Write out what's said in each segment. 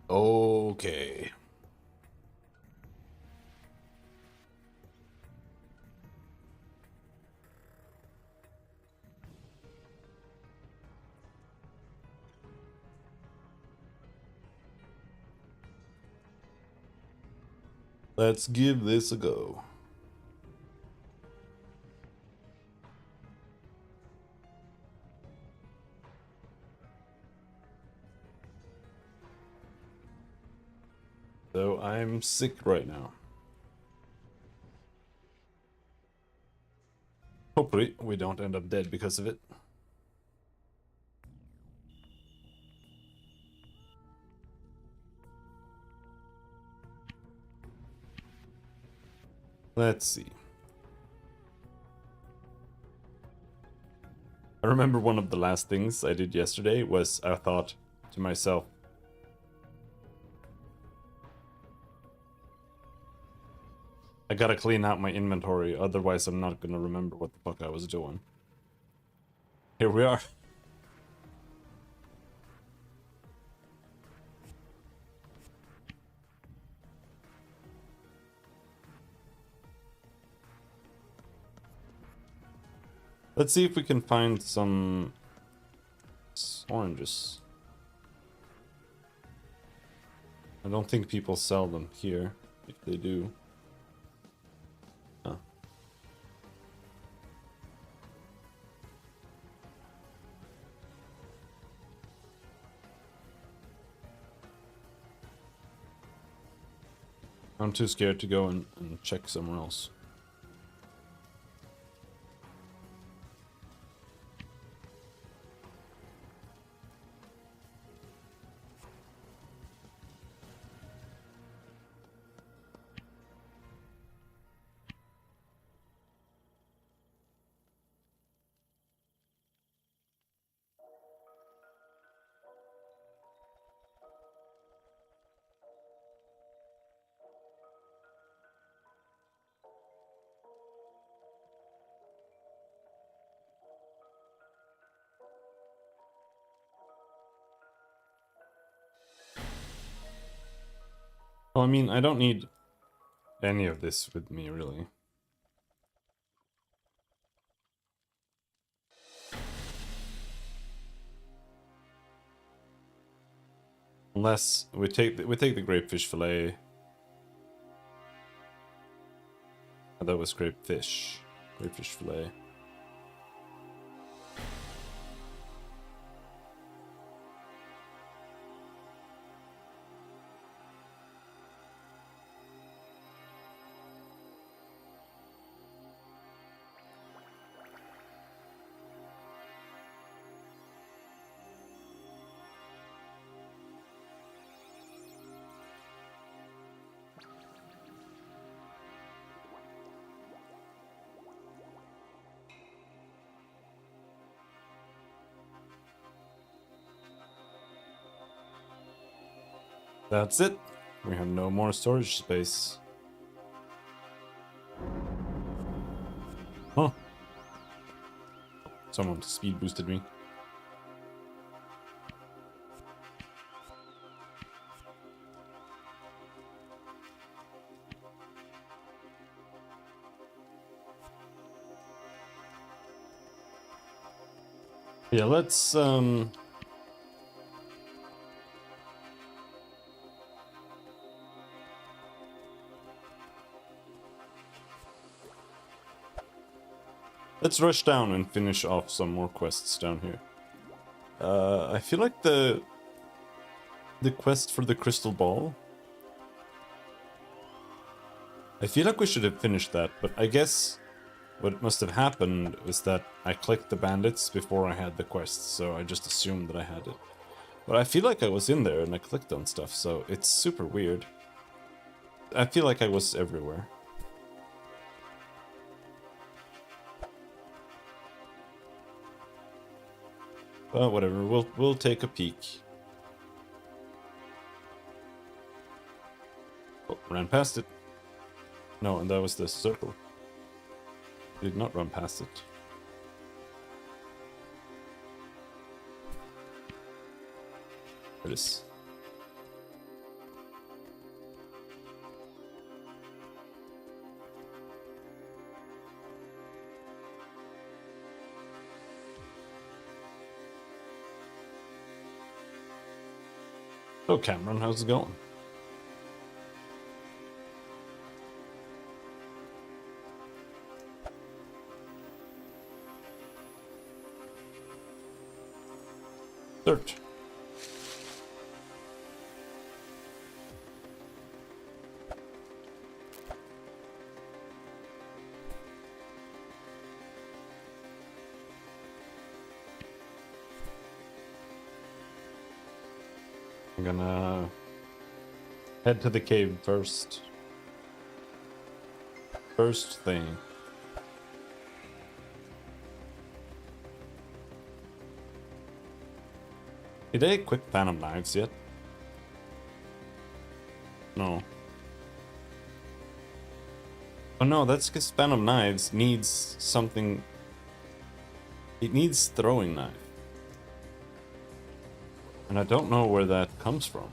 Okay. Let's give this a go. So I'm sick right now. Hopefully we don't end up dead because of it. Let's see. I remember one of the last things I did yesterday was I thought to myself, I gotta clean out my inventory, otherwise I'm not gonna remember what the fuck I was doing. Here we are. Let's see if we can find some oranges. I don't think people sell them here. If they do. Huh. I'm too scared to go and check somewhere else. Well, I mean, I don't need any of this with me, really. Unless we take the grapefish fillet. Oh, that was grapefish fillet. That's it. We have no more storage space. Huh. Someone speed boosted me. Yeah, let's rush down and finish off some more quests down here. I feel like the quest for the crystal ball, I feel like we should have finished that, but I guess what must have happened was that I clicked the bandits before I had the quest, so I just assumed that I had it. But I feel like I was in there and I clicked on stuff, so it's super weird. I feel like I was everywhere. But whatever, we'll take a peek. Oh, ran past it. No, and that was the circle. Did not run past it. There it is. Hello, Cameron. How's it going? Search. I'm gonna head to the cave first. First thing. Did I equip Phantom Knives yet? No. Oh no, that's because Phantom Knives needs something. It needs throwing knife. And I don't know where that comes from.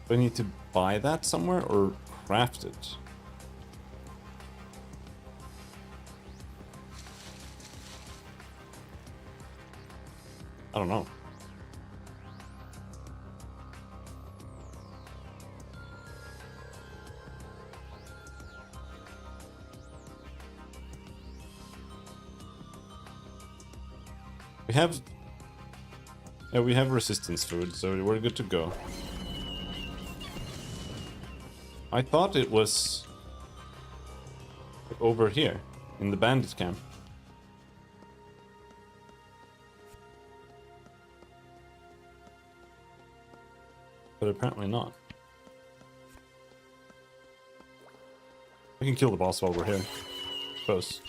Do I need to buy that somewhere or craft it? I don't know. We have... Yeah, we have resistance food, so we're good to go. I thought it was over here, in the bandit camp. But apparently not. We can kill the boss while we're here. Suppose.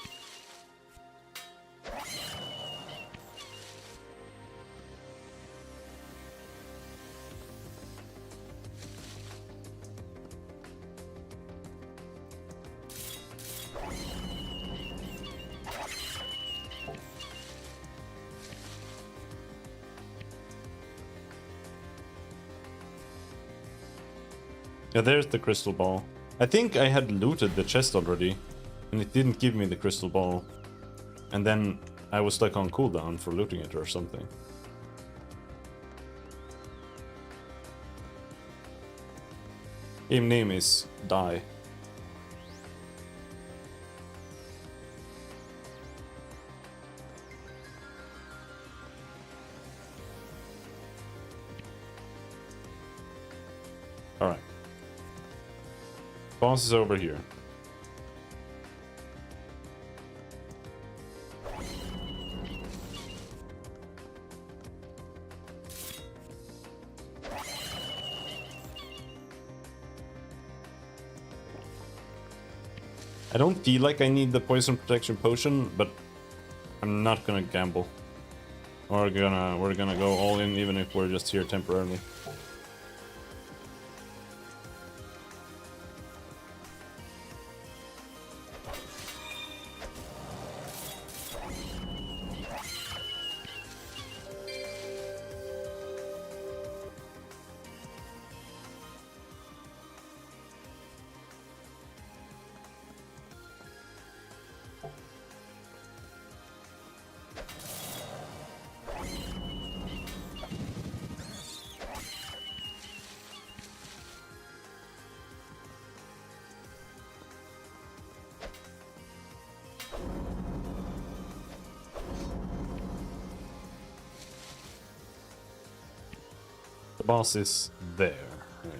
Yeah, there's the crystal ball. I think I had looted the chest already, and it didn't give me the crystal ball. And then I was like on cooldown for looting it or something. Game name is Die. Alright. Boss is over here. I don't feel like I need the poison protection potion, but I'm not gonna gamble. We're gonna go all in even if we're just here temporarily. The boss is there. Right.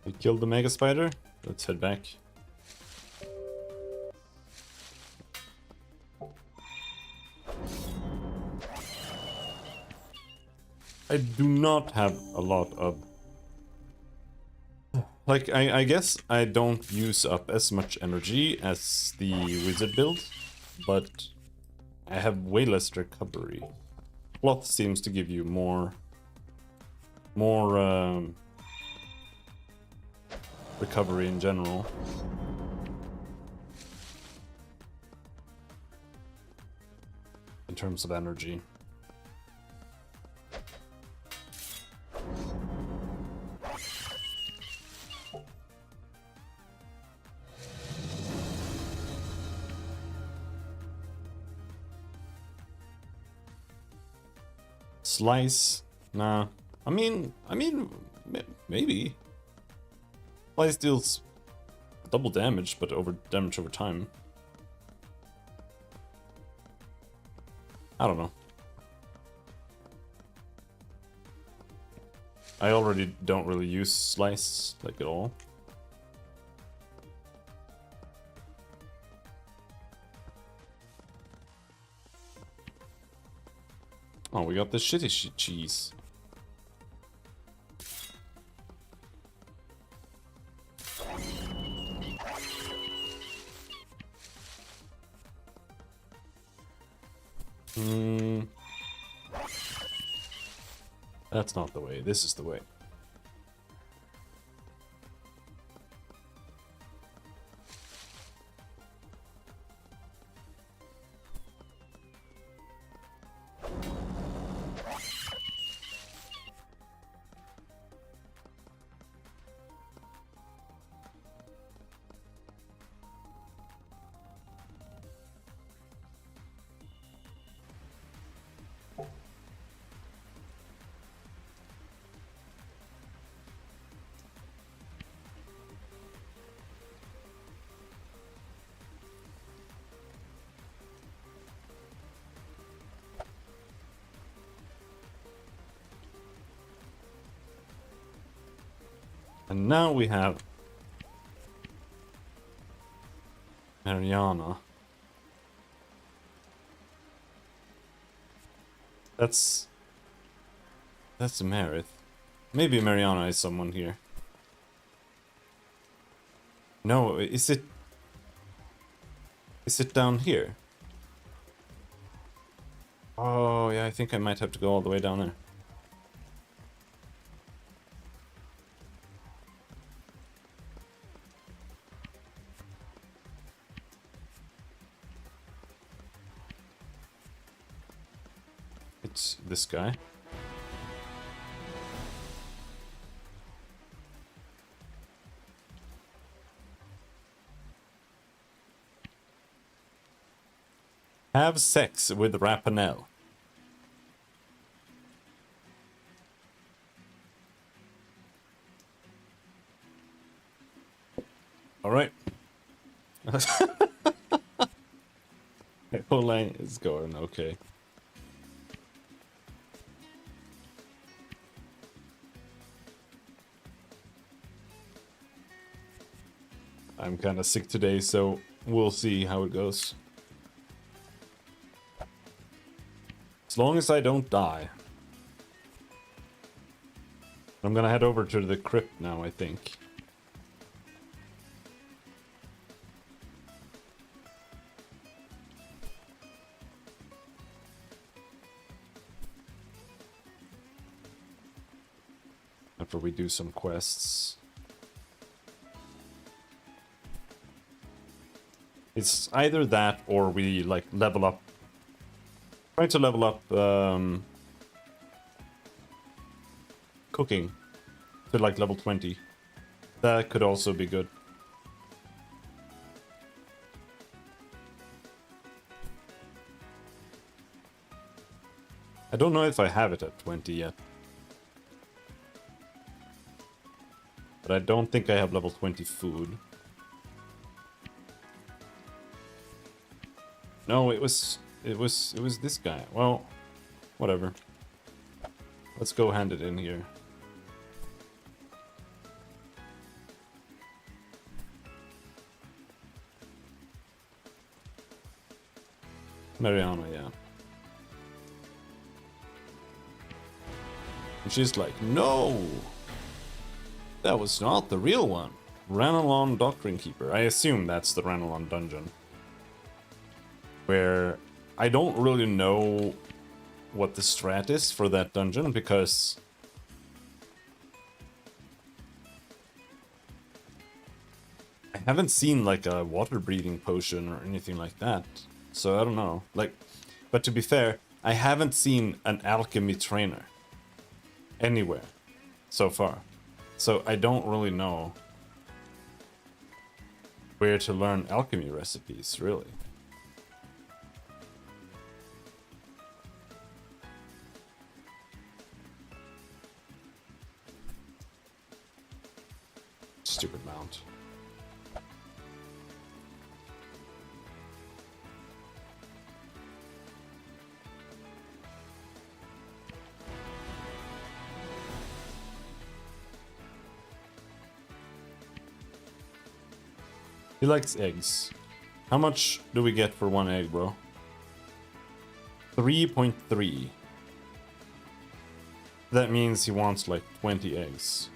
We killed the mega spider. Let's head back. I do not have a lot of... Like, I guess I don't use up as much energy as the wizard build, but I have way less recovery. Cloth seems to give you more recovery in general. In terms of energy. Slice? Nah. I mean, maybe. Slice deals double damage, but damage over time. I don't know. I already don't really use Slice, like, at all. Oh, we got the shitty cheese. That's not the way. This is the way. And now we have Mariana. That's Marith. Maybe Mariana is someone here. No, is it down here? Oh, yeah, I think I might have to go all the way down there. It's this guy. Have sex with Rapanel. All right. Whole line is going okay. I'm kind of sick today, so we'll see how it goes. As long as I don't die. I'm gonna head over to the crypt now, I think. After we do some quests. It's either that or we like level up. Try to level up cooking to like level 20. That could also be good. I don't know if I have it at 20 yet. But I don't think I have level 20 food. No, it was this guy. Well, whatever. Let's go hand it in here. Mariana, yeah. And she's like, no! That was not the real one. Ranelon Doctrine Keeper. I assume that's the Ranelon dungeon. Where I don't really know what the strat is for that dungeon, because I haven't seen like a water breathing potion or anything like that. So I don't know. Like, but to be fair, I haven't seen an alchemy trainer anywhere so far. So I don't really know where to learn alchemy recipes, really. Stupid mount. He likes eggs. How much do we get for one egg, bro? 3.3. That means he wants like 20 eggs.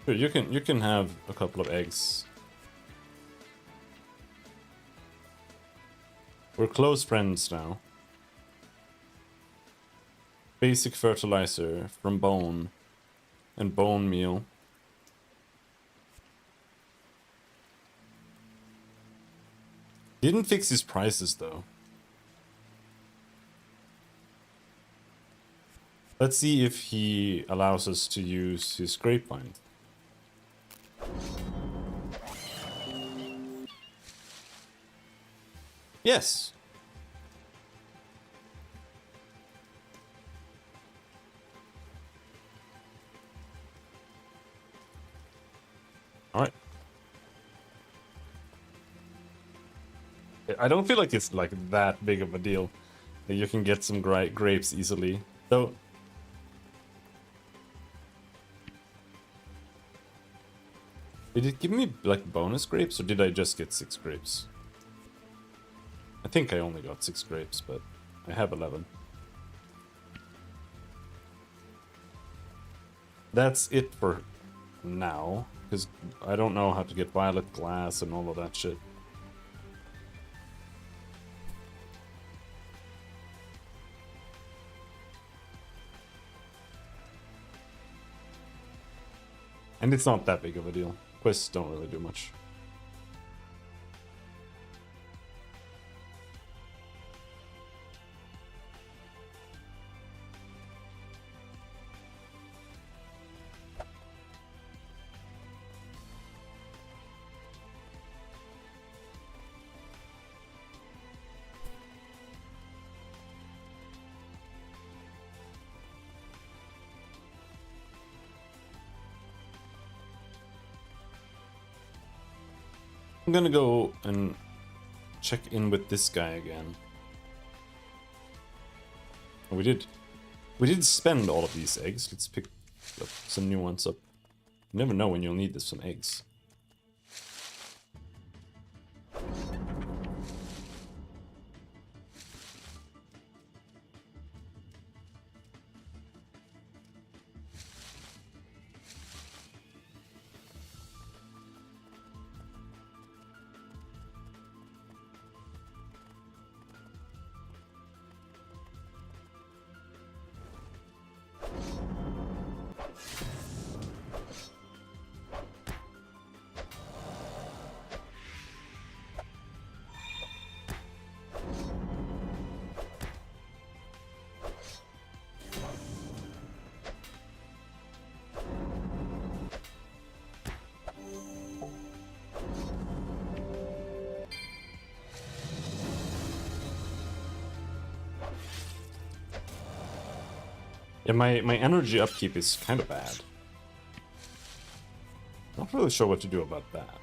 Sure, you can have a couple of eggs. We're close friends now. Basic fertilizer from bone and bone meal. Didn't fix his prices though. Let's see if he allows us to use his grapevine. Yes. All right. I don't feel like it's like that big of a deal. You can get some grapes easily. Though did it give me like bonus grapes, or did I just get 6 grapes? I think I only got 6 grapes, but I have 11. That's it for now, because I don't know how to get violet glass and all of that shit. And it's not that big of a deal. Quests don't really do much. I'm gonna go and check in with this guy again. Oh, we did spend all of these eggs. Let's pick up some new ones up. You never know when you'll need some eggs. Yeah, my energy upkeep is kind of bad. Not really sure what to do about that.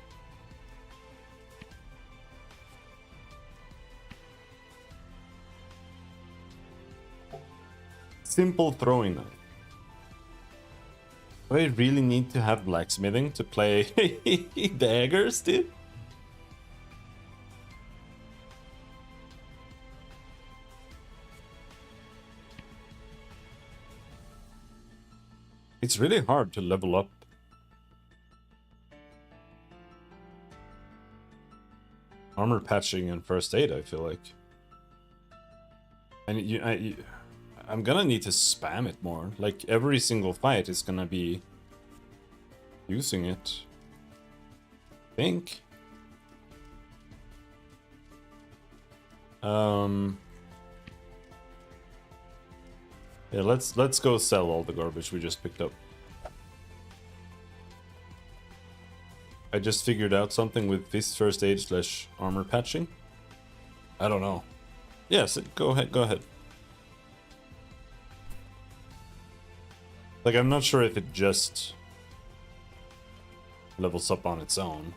Simple throwing knife. Do I really need to have blacksmithing to play daggers, dude? It's really hard to level up. Armor patching and first aid, I feel like. And I'm gonna need to spam it more. Like, every single fight is gonna be using it. I think. Yeah, let's go sell all the garbage we just picked up. I just figured out something with this first aid slash armor patching. I don't know. Yes, go ahead, go ahead. Like, I'm not sure if it just levels up on its own.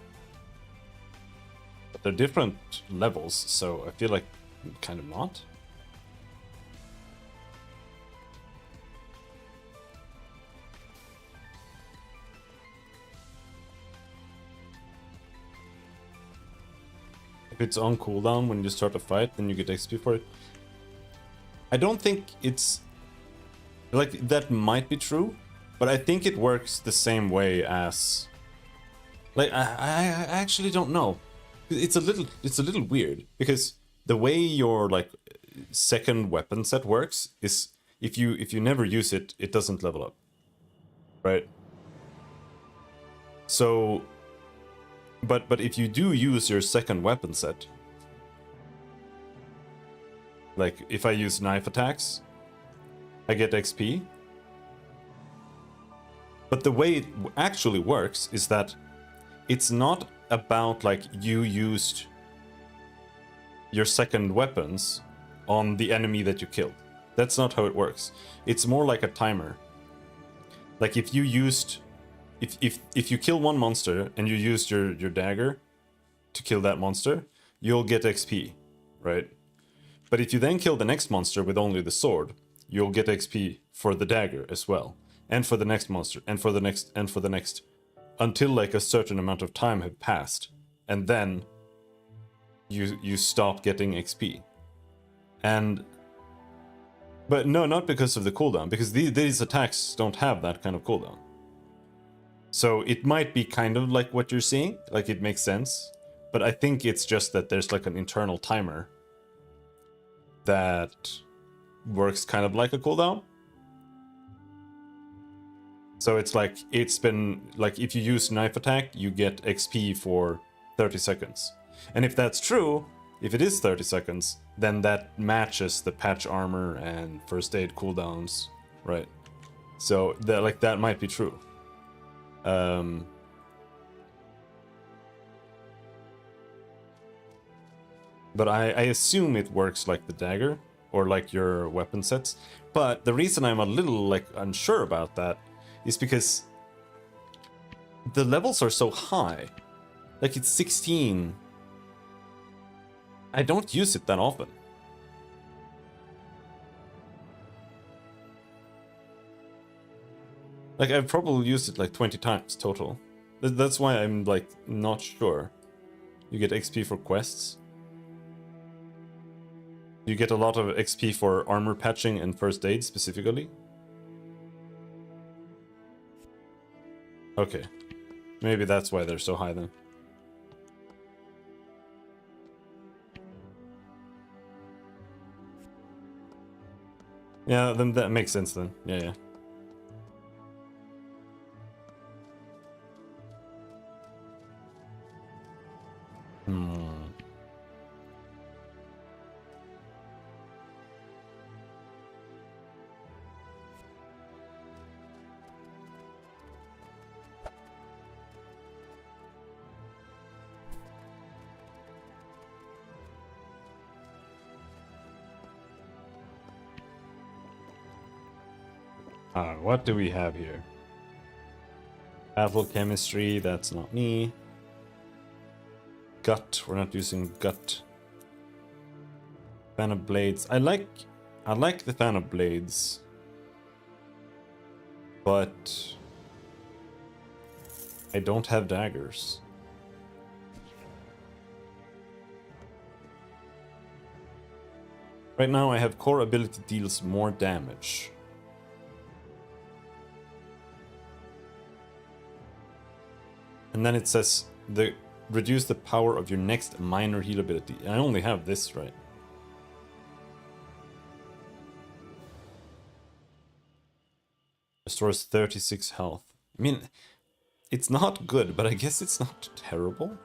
But they're different levels, so I feel like kind of not. If it's on cooldown when you start a fight, then you get XP for it. I don't think it's... Like, that might be true, but I think it works the same way as... Like, I actually don't know. It's a little weird, because the way your, like, second weapon set works is if you never use it, it doesn't level up. Right? So... But if you do use your second weapon set, like if I use knife attacks, I get XP. But the way it actually works is that it's not about like you used your second weapons on the enemy that you killed. That's not how it works. It's more like a timer. Like if you used... If you kill one monster and you used your dagger to kill that monster, you'll get XP, right? But if you then kill the next monster with only the sword, you'll get XP for the dagger as well, and for the next monster, and for the next, and for the next, until like a certain amount of time have passed, and then you stop getting XP. And but no, not because of the cooldown, because these attacks don't have that kind of cooldown. So it might be kind of like what you're seeing, like it makes sense, but I think it's just that there's like an internal timer that works kind of like a cooldown. So it's like, it's been, like if you use knife attack, you get XP for 30 seconds. And if that's true, if it is 30 seconds, then that matches the patch armor and first aid cooldowns, right? So that, like, that might be true. But I assume it works like the dagger, or like your weapon sets. But the reason I'm a little, like, unsure about that is because the levels are so high. Like, it's 16. I don't use it that often. Like, I've probably used it like 20 times total. That's why I'm, like, not sure. You get XP for quests. You get a lot of XP for armor patching and first aid specifically. Okay. Maybe that's why they're so high then. Yeah, then that makes sense then. Yeah. What do we have here? Battle chemistry, that's not me. Gut, we're not using gut. Fan of blades. I like the fan of blades. But I don't have daggers. Right now I have core ability deals more damage. And then it says reduce the power of your next minor heal ability. I only have this, right? Restores 36 health. I mean, it's not good, but I guess it's not terrible.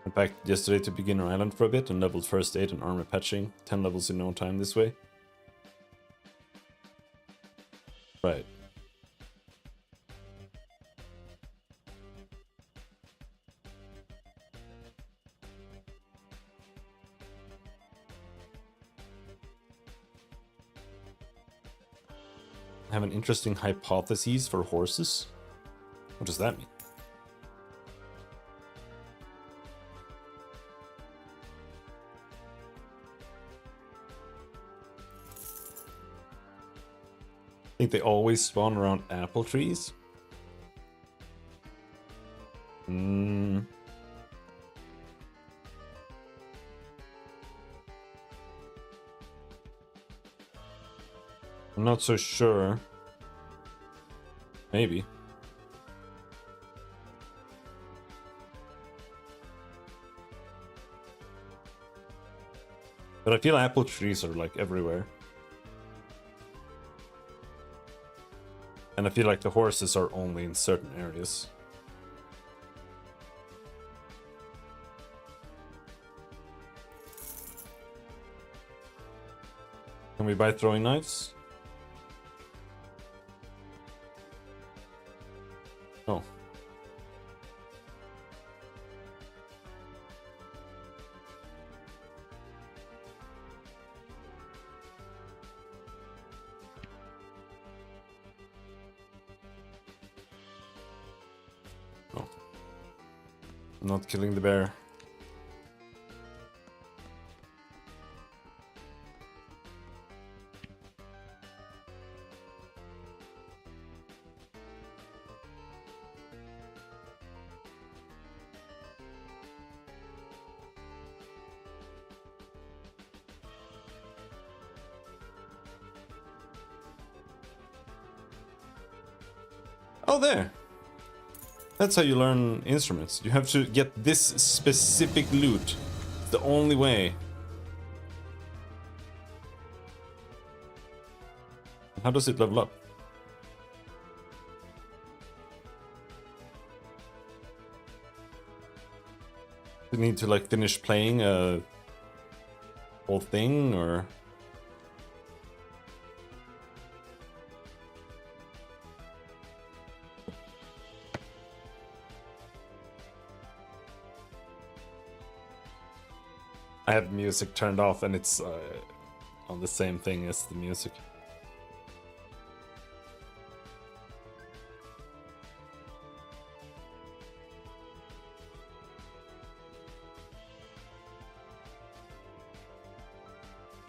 Went back yesterday to Beginner Island for a bit and leveled first aid and armor patching. 10 levels in no time this way. Right. I have an interesting hypothesis for horses. What does that mean? I think they always spawn around apple trees. I'm not so sure. Maybe. But I feel apple trees are like everywhere. And I feel like the horses are only in certain areas. Can we buy throwing knives? Oh. Oh. I'm not killing the bear. Oh, there. That's how you learn instruments. You have to get this specific loot. It's the only way. How does it level up? You need to like finish playing a whole thing, or? I have music turned off and it's on the same thing as the music.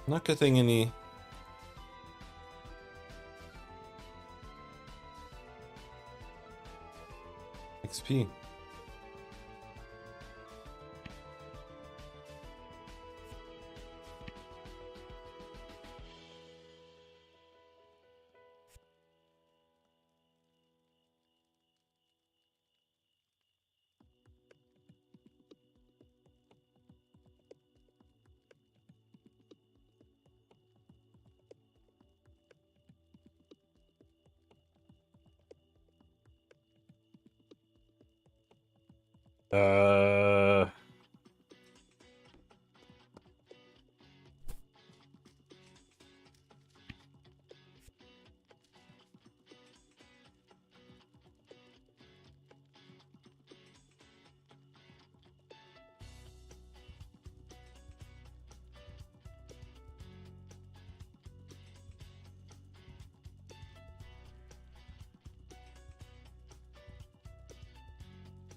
Not getting any XP. Uh...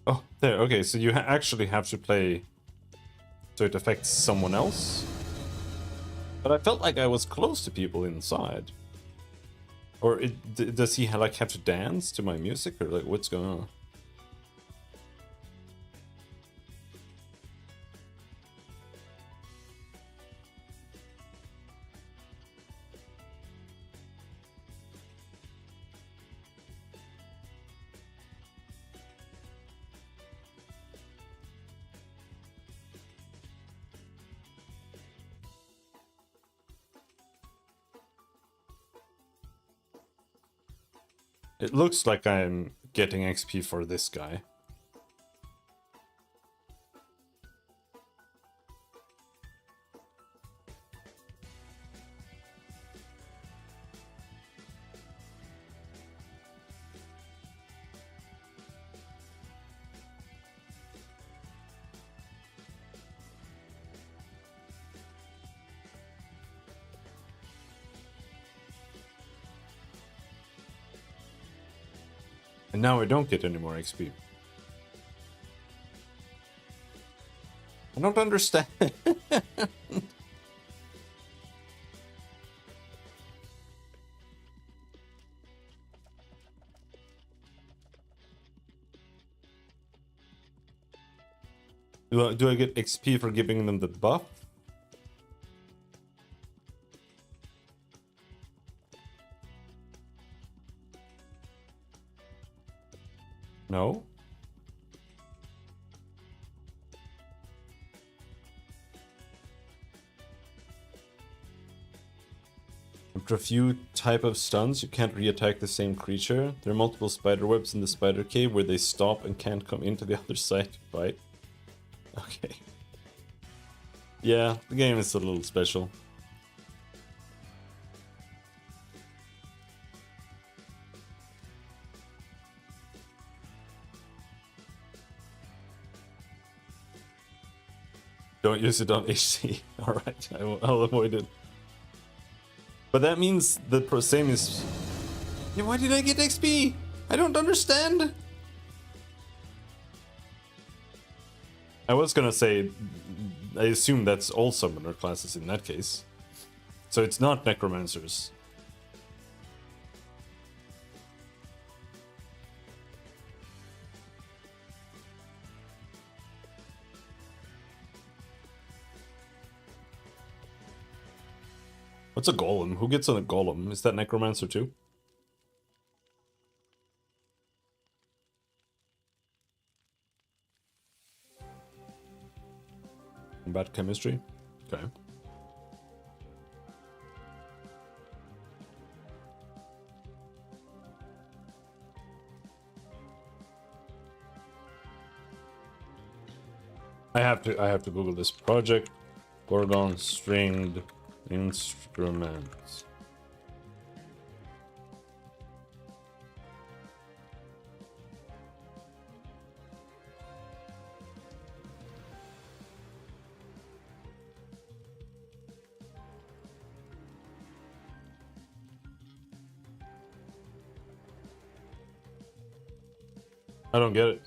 Oh, there. Okay, so you actually have to play so it affects someone else. But I felt like I was close to people inside. Or does he like have to dance to my music, or like what's going on? It looks like I'm getting XP for this guy. And now I don't get any more XP. I don't understand. Do I get XP for giving them the buff? No. After a few type of stuns, you can't re-attack the same creature. There are multiple spider webs in the spider cave where they stop and can't come into the other side to fight. Okay. Yeah, the game is a little special. Don't use it on HC. Alright, I'll avoid it. But that means the same is... Yeah, why did I get XP? I don't understand. I was gonna say, I assume that's all summoner classes in that case. So it's not necromancers. What's a golem? Who gets on a golem? Is that necromancer too? Combat chemistry? Okay. I have to Google this project. Gorgon stringed instruments. I don't get it.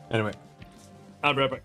Anyway, I'll be right back.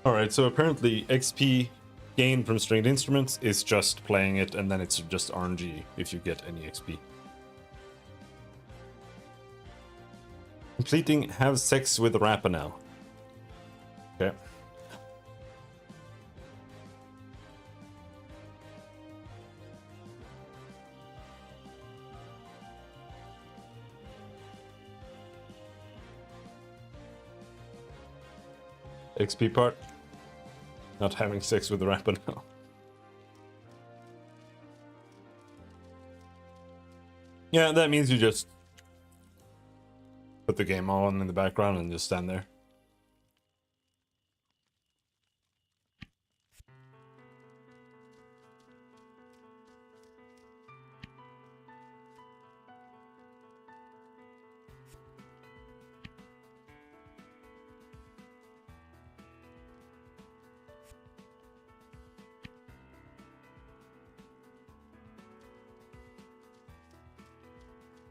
Alright, so apparently XP gained from stringed instruments is just playing it, and then it's just RNG if you get any XP. Completing Have Sex with Rapanel. Okay. XP part. Not having sex with the Rapanel. Yeah, that means you just put the game on in the background and just stand there.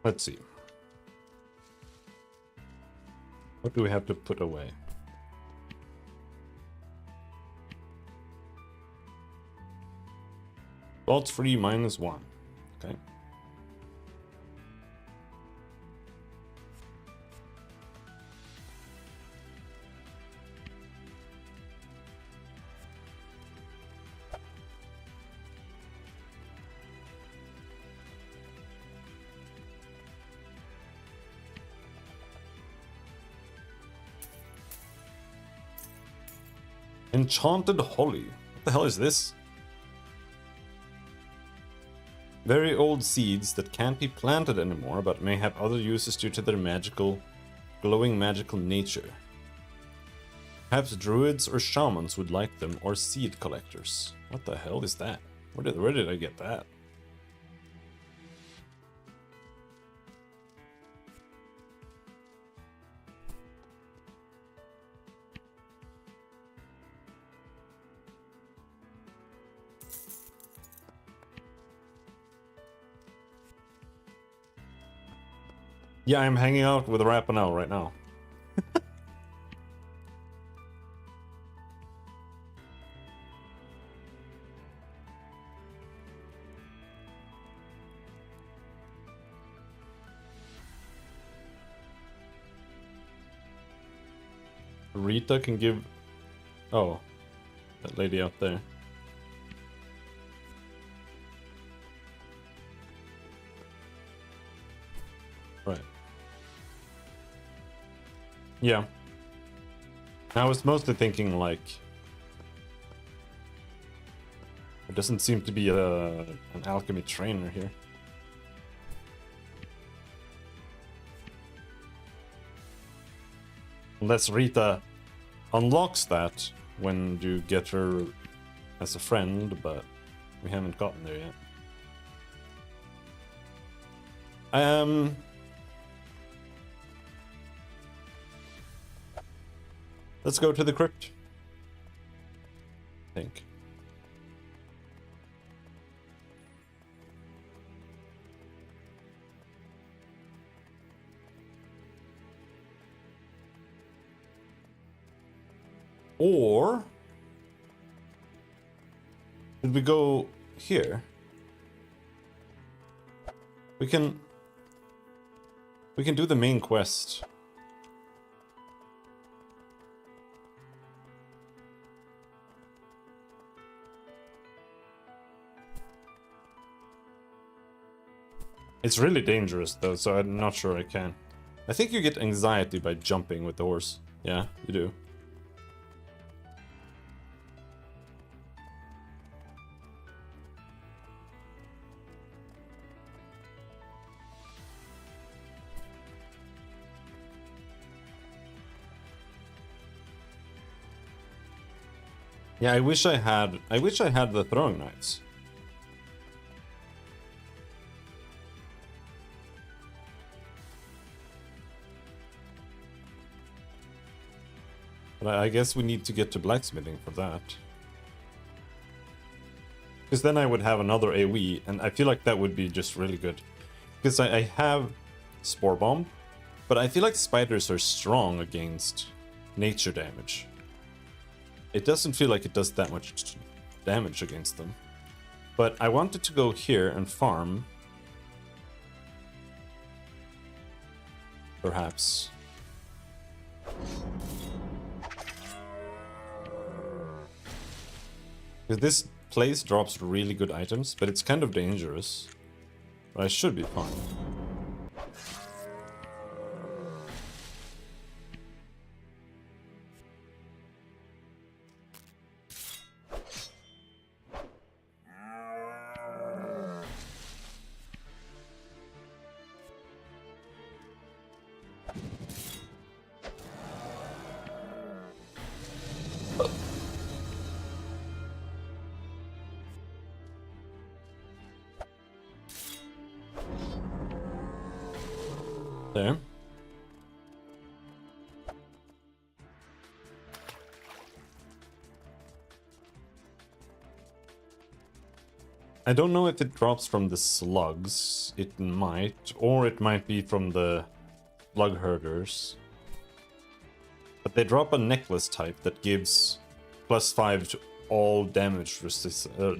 Let's see. What do we have to put away? Fault free -1. Okay. Enchanted Holly. What the hell is this? Very old seeds that can't be planted anymore, but may have other uses due to their glowing magical nature. Perhaps druids or shamans would like them, or seed collectors. What the hell is that? Where did I get that? Yeah, I'm hanging out with Rapanel right now. Rita can give... Oh, that lady out there. Right. Yeah. I was mostly thinking, like... There doesn't seem to be an alchemy trainer here. Unless Rita unlocks that when you get her as a friend, but we haven't gotten there yet. Let's go to the crypt. I think. Or did we go here? We can do the main quest. It's really dangerous though, so I'm not sure I can. I think you get anxiety by jumping with the horse. Yeah, you do. Yeah, I wish I had the throwing knights. But I guess we need to get to blacksmithing for that. Because then I would have another AoE, and I feel like that would be just really good. Because I have Spore Bomb, but I feel like spiders are strong against nature damage. it doesn't feel like it does that much damage against them. But I wanted to go here and farm. Perhaps. Because this place drops really good items, but it's kind of dangerous. But I should be fine. There. I don't know if it drops from the slugs. It might, or it might be from the slug herders. But they drop a necklace type that gives +5 to all damage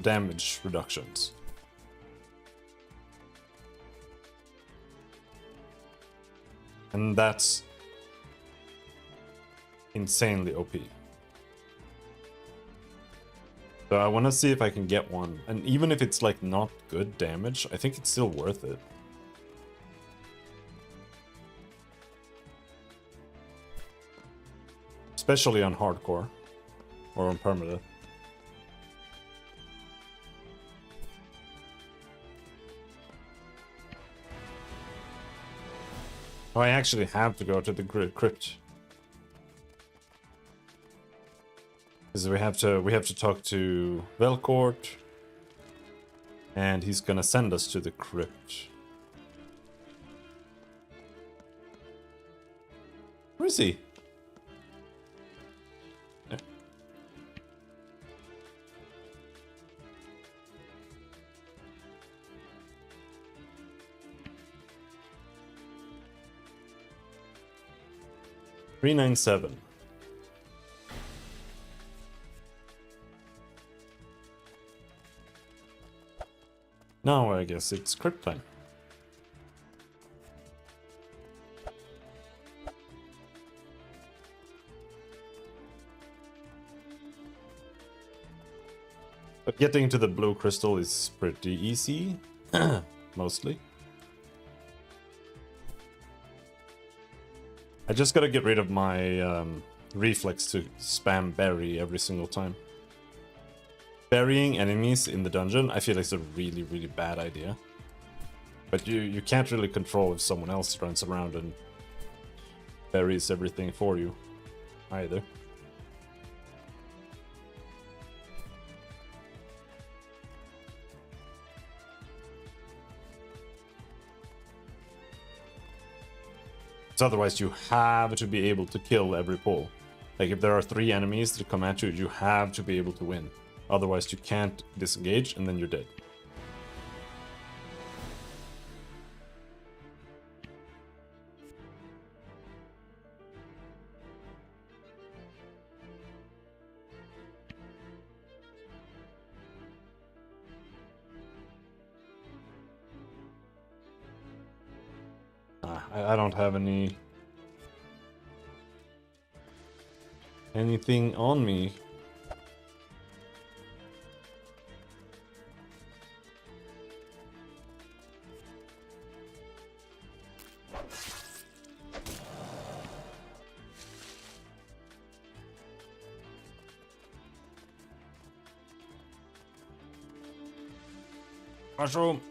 damage reductions. And that's insanely OP. So I want to see if I can get one. And even if it's like not good damage, I think it's still worth it. Especially on hardcore or on permadeath. Oh, I actually have to go to the crypt. Because we have to talk to Velcourt. And he's gonna send us to the crypt. Where is he? There. $397. Now I guess it's crypt time. But getting to the blue crystal is pretty easy, mostly. I just gotta get rid of my reflex to spam berry every single time. Burying enemies in the dungeon, I feel like it's a really, really bad idea. But you can't really control if someone else runs around and buries everything for you, either. So otherwise you have to be able to kill every pull. Like if there are 3 enemies that come at you, you have to be able to win. Otherwise you can't disengage and then you're dead. I don't have anything on me. Mushroom.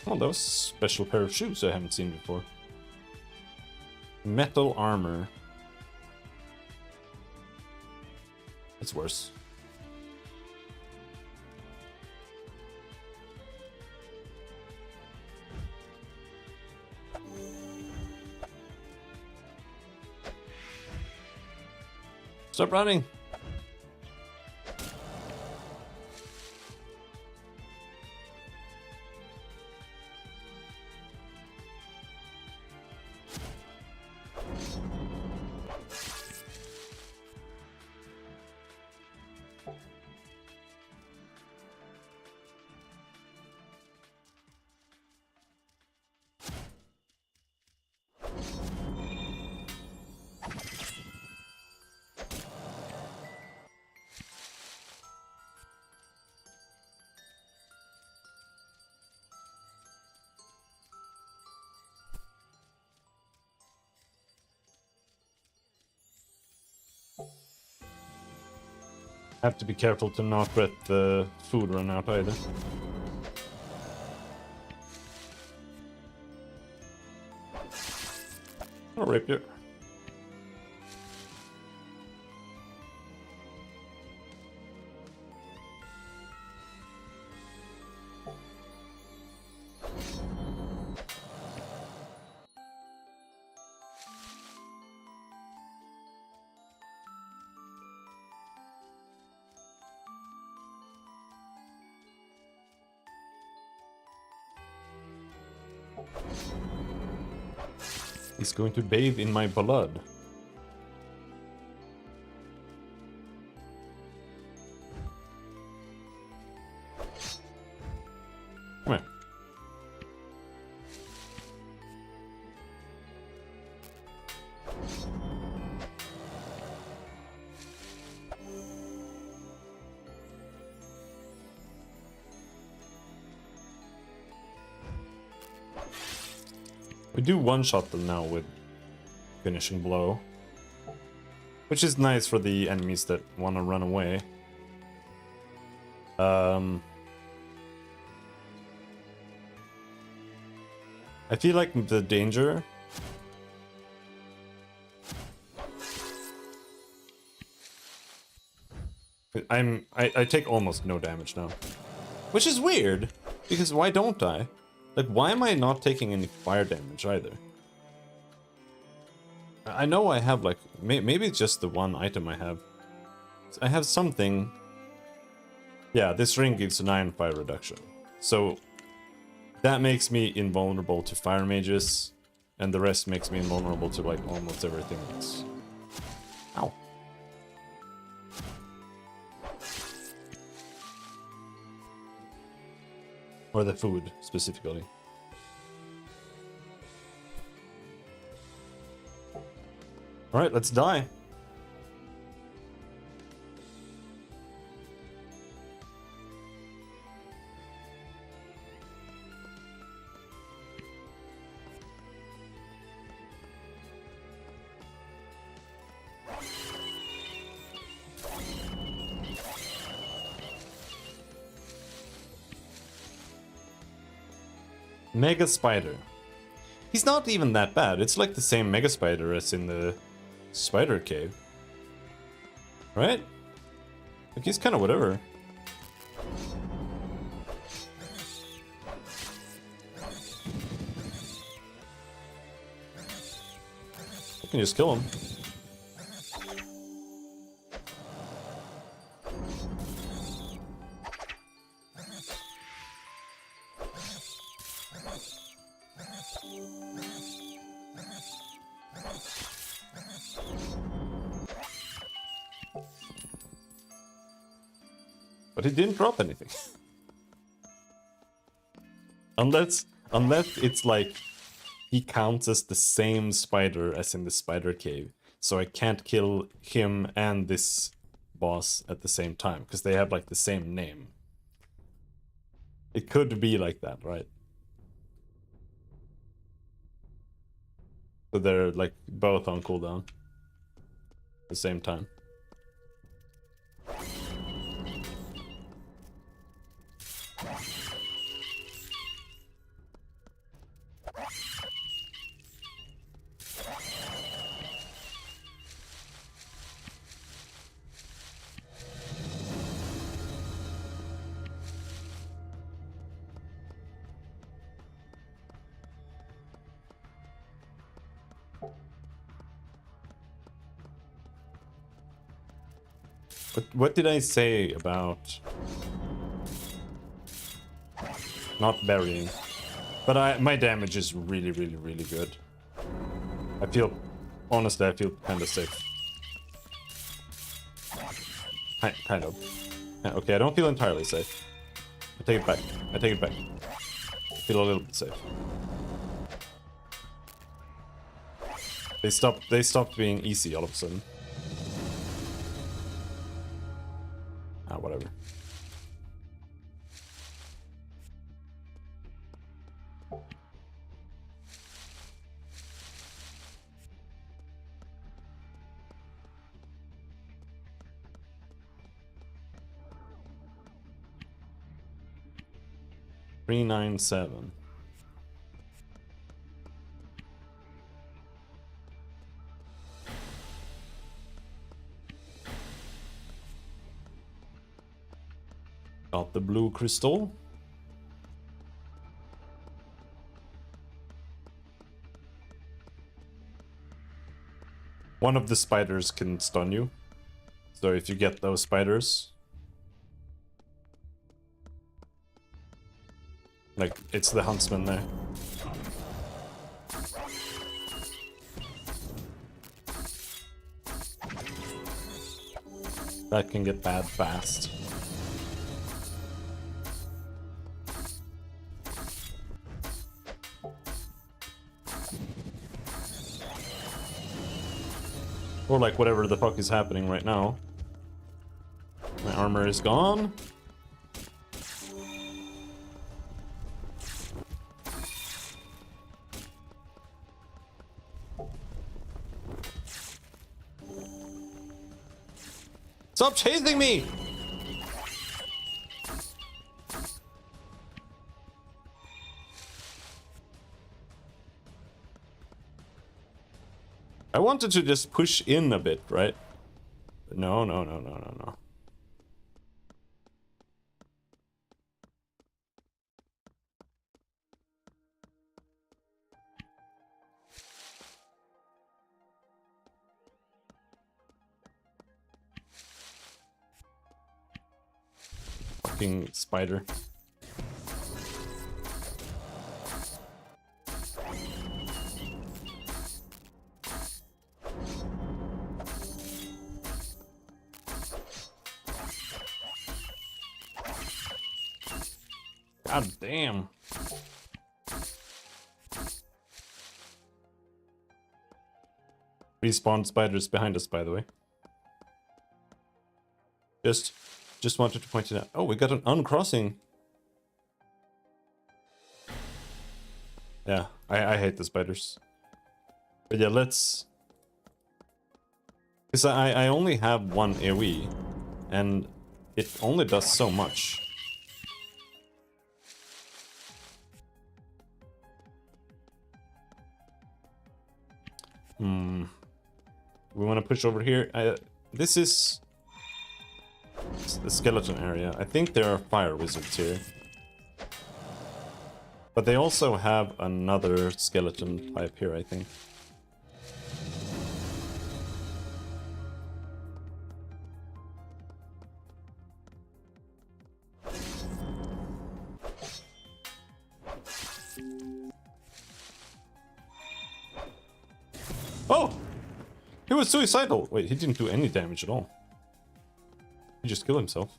Oh, that was a special pair of shoes I haven't seen before. Metal armor. It's worse. Stop running! Have to be careful to not let the food run out either. I'll rape you. He's going to bathe in my blood. Come here. We do one-shot them now with finishing blow, which is nice for the enemies that want to run away. I feel like the danger... I take almost no damage now, which is weird, because why don't I? Like, why am I not taking any fire damage either? I know I have, like, maybe it's just the one item I have. I have something... Yeah, this ring gives an iron fire reduction. So, that makes me invulnerable to fire mages, and the rest makes me invulnerable to, like, almost everything else. Ow. Or the food, specifically. Alright, let's die. Mega Spider. He's not even that bad. It's like the same Mega Spider as in the Spider Cave. Right? Like, he's kind of whatever. I can just kill him. But he didn't drop anything. unless it's like he counts as the same spider as in the Spider Cave. So I can't kill him and this boss at the same time, because they have like the same name. It could be like that, right? So they're like both on cooldown at the same time. What did I say about not burying? But my damage is really, really, really good. I feel, honestly, I feel kind of safe. Kind of. Okay, I don't feel entirely safe. I take it back. I take it back. I feel a little bit safe. They stopped being easy all of a sudden. Ah, whatever. $397. Got the blue crystal. One of the spiders can stun you. So if you get those spiders, like, it's the huntsman there. That can get bad fast. Or like whatever the fuck is happening right now. My armor is gone. Stop chasing me! I wanted to just push in a bit, right? No, no, no, no, no, no. Fucking spider. God damn. Respawn spiders behind us, by the way. Just wanted to point it out. Oh, we got an uncrossing. Yeah, I hate the spiders. But yeah, let's... Because I only have one AoE, and it only does so much. We want to push over here. This is the skeleton area. I think there are fire wizards here. But they also have another skeleton type here, I think. Oh! He was suicidal! Wait, he didn't do any damage at all. He just killed himself.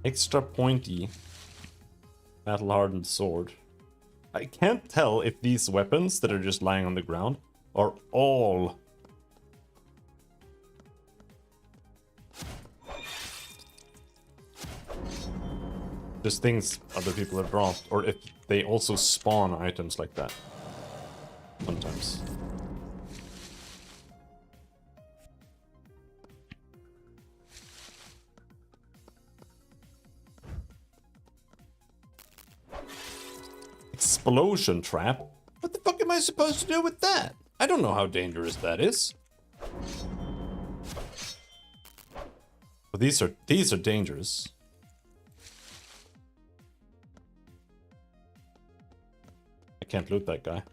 Extra pointy. Battle-hardened sword. I can't tell if these weapons that are just lying on the ground are all... just things other people have dropped, or if they also spawn items like that. Sometimes. Explosion trap? What the fuck am I supposed to do with that? I don't know how dangerous that is. But these are dangerous. can't loot that guy.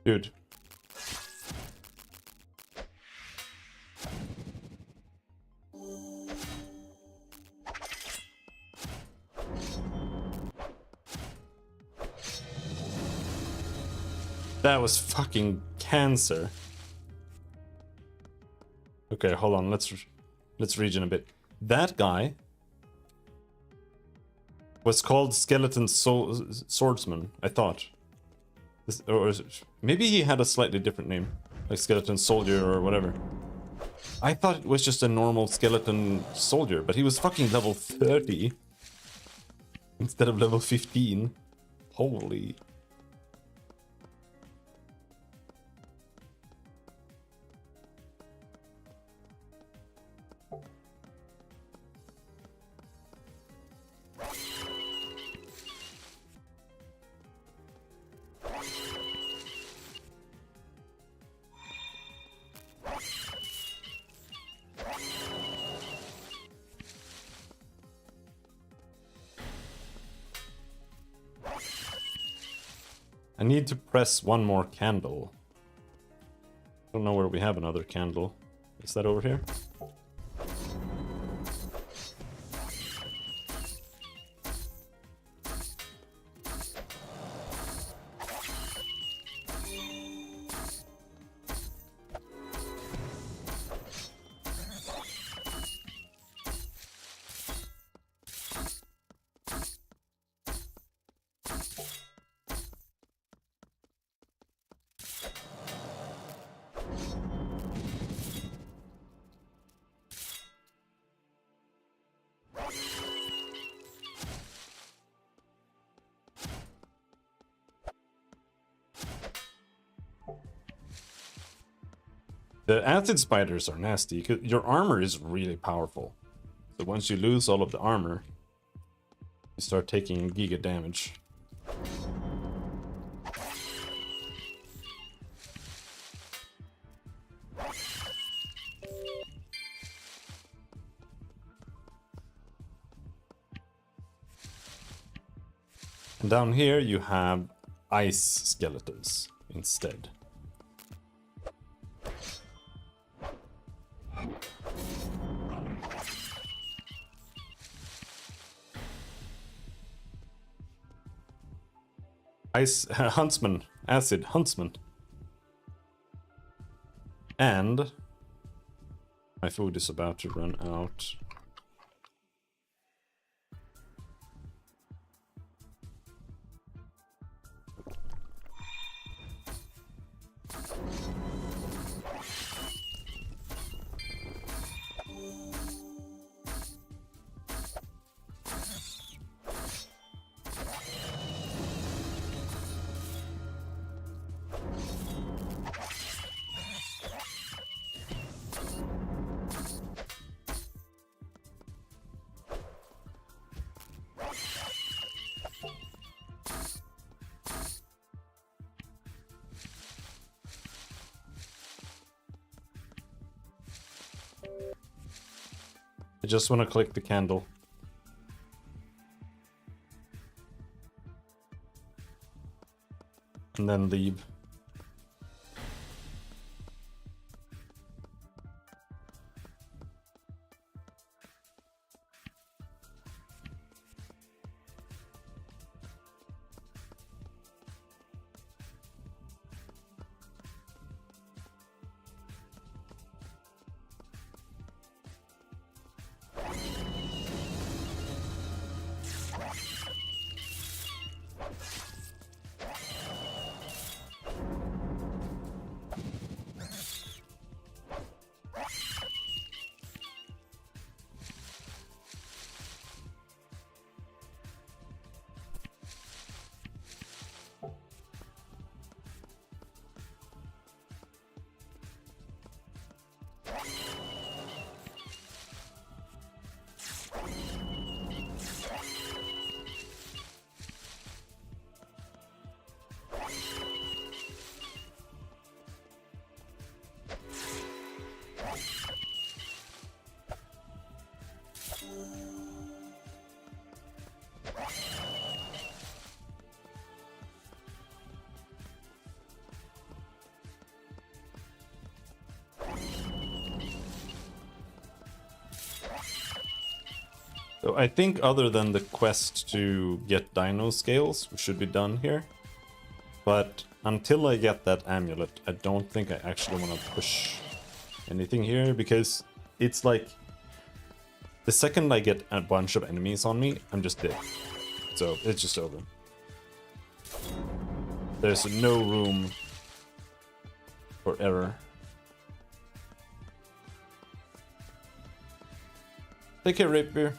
Dude. That was fucking cancer. Okay, hold on. Let's regen a bit. That guy was called Skeleton Swordsman, I thought. Or maybe he had a slightly different name, like Skeleton Soldier or whatever. I thought it was just a normal skeleton soldier, but he was fucking level 30 instead of level 15. Holy. I need to press one more candle. I don't know where we have another candle. Is that over here? The acid spiders are nasty. Your armor is really powerful. So once you lose all of the armor, you start taking giga damage. And down here you have ice skeletons instead. Ice huntsman, acid huntsman. And my food is about to run out. I just want to click the candle. And then leave. So I think other than the quest to get dino scales, which should be done here. But until I get that amulet, I don't think I actually want to push anything here, because it's like the second I get a bunch of enemies on me, I'm just dead. So it's just over. There's no room for error. Take care, Rapier.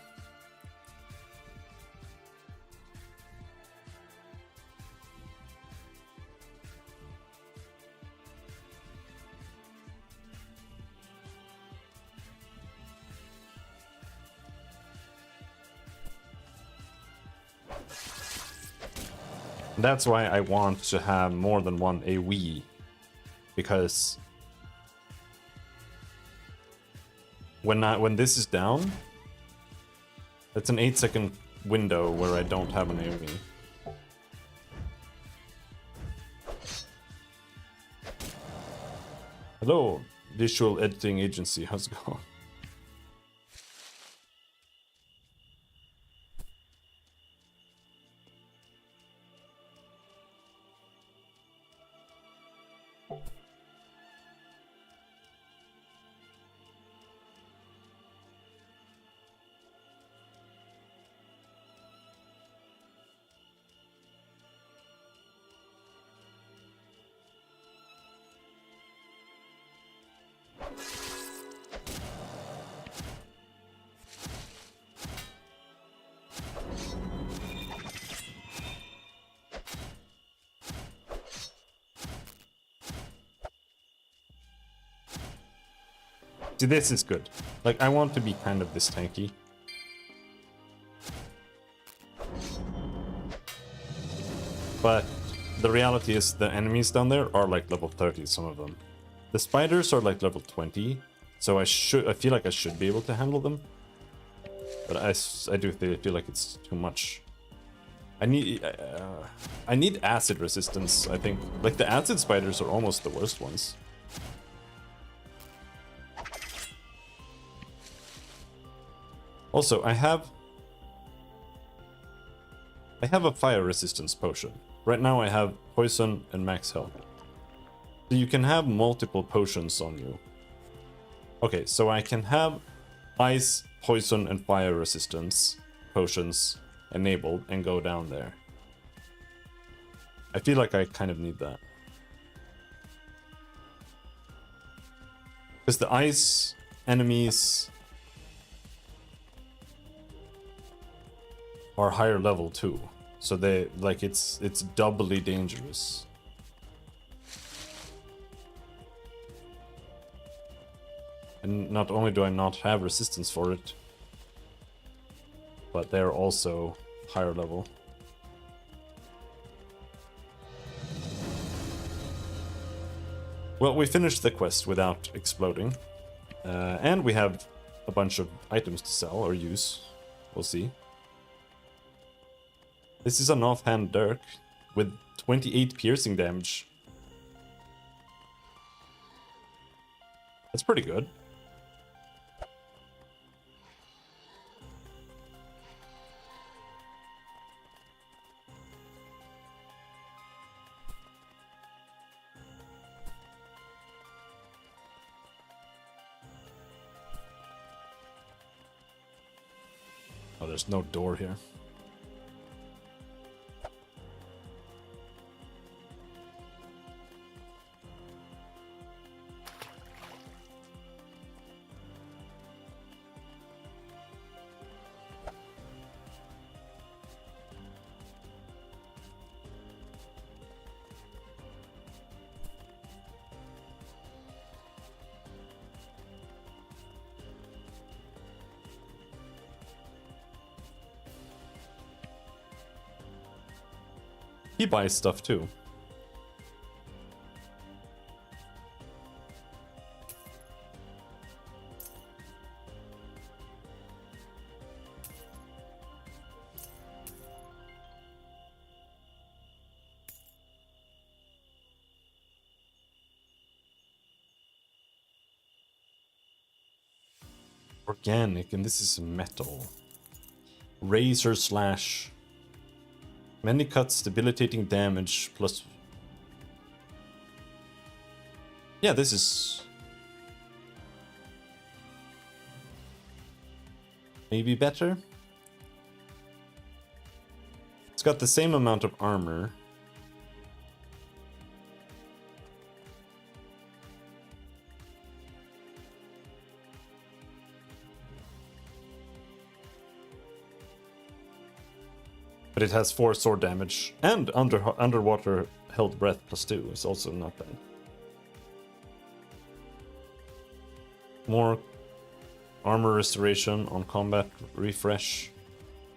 That's why I want to have more than one AoE, because when this is down, it's an 8-second window where I don't have an AoE. Hello, Visual Editing Agency, how's it going? See, this is good. Like, I want to be kind of this tanky. But the reality is the enemies down there are like level 30, some of them. The spiders are like level 20, so I feel like I should be able to handle them. But I do feel like it's too much. I need acid resistance, I think. Like, the acid spiders are almost the worst ones. Also, I have a fire resistance potion. Right now I have poison and max health. So you can have multiple potions on you. Okay, so I can have ice, poison, and fire resistance potions enabled and go down there. I feel like I kind of need that. Because the ice enemies are higher level too, so they like it's doubly dangerous. And not only do I not have resistance for it, but they're also higher level. Well, we finished the quest without exploding, and we have a bunch of items to sell or use. We'll see. This is an offhand Dirk with 28 piercing damage. That's pretty good. Oh, there's no door here. He buys stuff too. Organic, and this is metal. Razor Slash. Many cuts, debilitating damage, plus... Yeah, this is... maybe better? It's got the same amount of armor. But it has 4 sword damage, and underwater held breath +2 is also not bad. More armor restoration on combat refresh.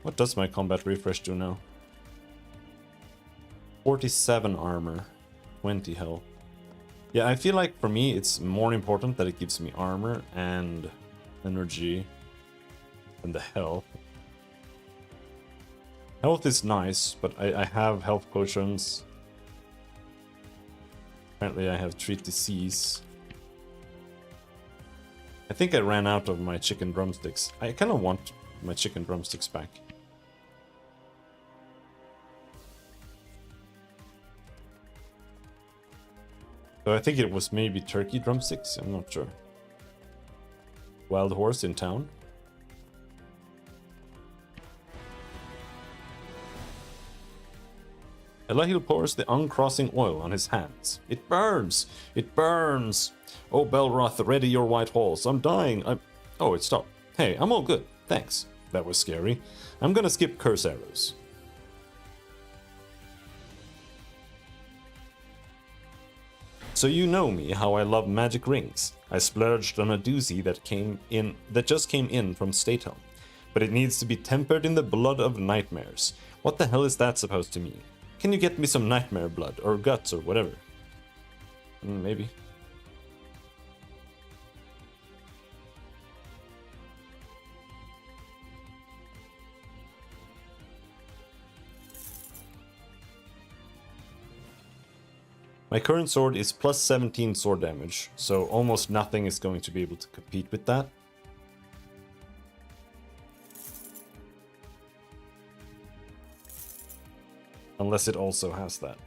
What does my combat refresh do now? 47 armor, 20 health. Yeah, I feel like for me it's more important that it gives me armor and energy than the health. Health is nice, but I have health potions. Apparently I have treat disease. I think I ran out of my chicken drumsticks. I kind of want my chicken drumsticks back. So I think it was maybe turkey drumsticks, I'm not sure. Wild horse in town. Elahil pours the uncrossing oil on his hands. It burns! It burns! Oh, Belroth, ready your white halls. I'm dying. Oh, it stopped. Hey, I'm all good. Thanks. That was scary. I'm gonna skip curse arrows. So you know me, how I love magic rings. I splurged on a doozy that just came in from Statehelm. But it needs to be tempered in the blood of nightmares. What the hell is that supposed to mean? Can you get me some nightmare blood, or guts, or whatever? Maybe. My current sword is plus 17 sword damage, so almost nothing is going to be able to compete with that. Unless it also has that.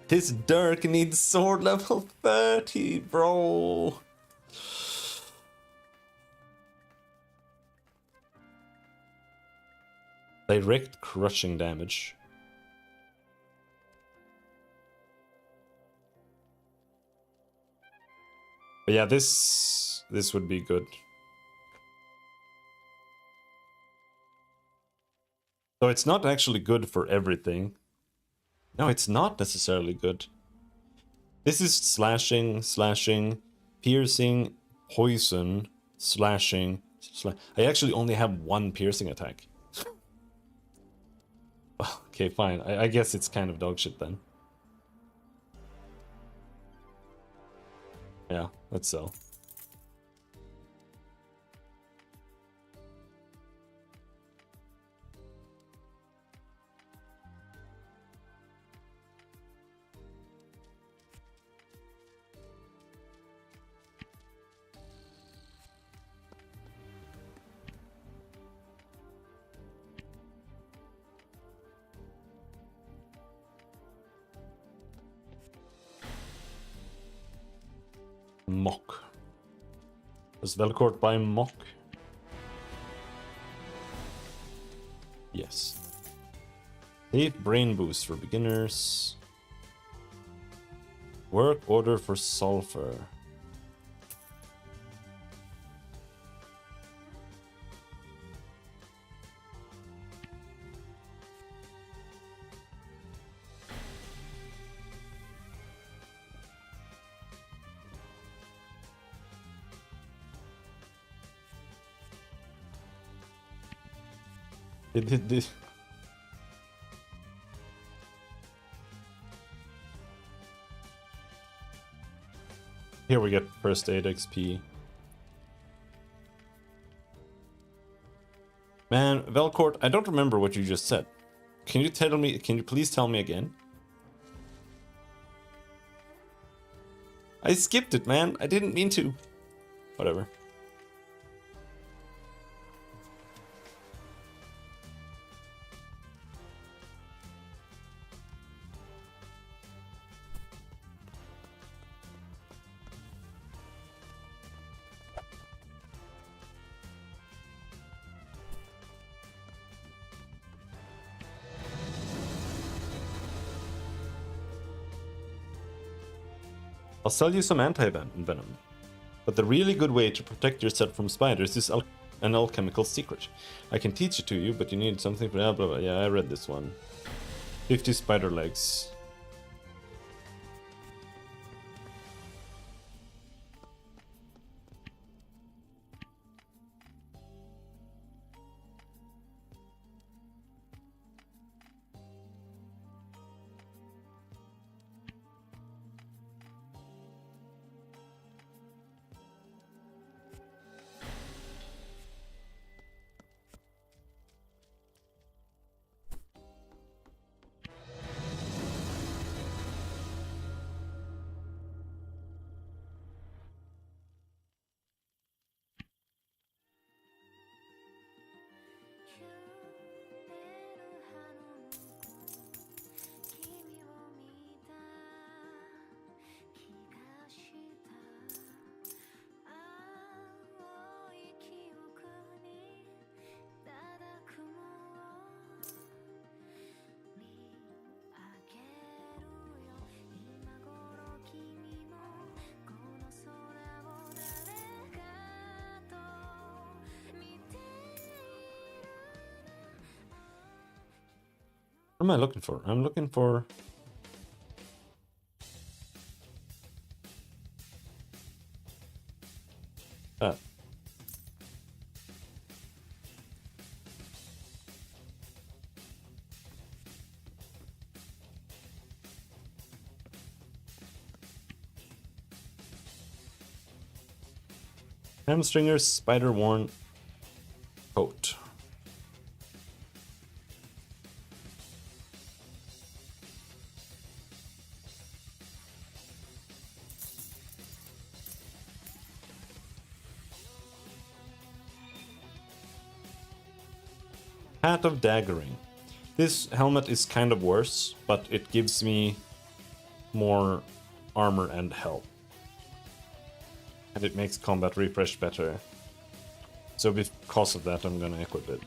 This Dirk needs sword level 30, bro. Direct crushing damage. But yeah, this would be good. So it's not actually good for everything. No, it's not necessarily good. This is slashing, piercing, poison, slashing. I actually only have 1 piercing attack. Okay, fine. I guess it's kind of dog shit then. Yeah, let's sell. Mock. Does Velcourt buy Mock? Yes. 8 brain boost for beginners. Work order for sulfur. Here we get first aid XP. Man, Velcourt, I don't remember what you just said. Can you please tell me again? I skipped it, man. I didn't mean to. Whatever. I'll sell you some anti-venom. But the really good way to protect yourself from spiders is an alchemical secret. I can teach it to you, but you need something for blah blah blah. Yeah, I read this one. 50 spider legs. What am I looking for? I'm looking for... that. Hamstringer's spider-worn coat. Hat of daggering. This helmet is kind of worse, but it gives me more armor and health. And it makes combat refresh better. So because of that, I'm gonna equip it.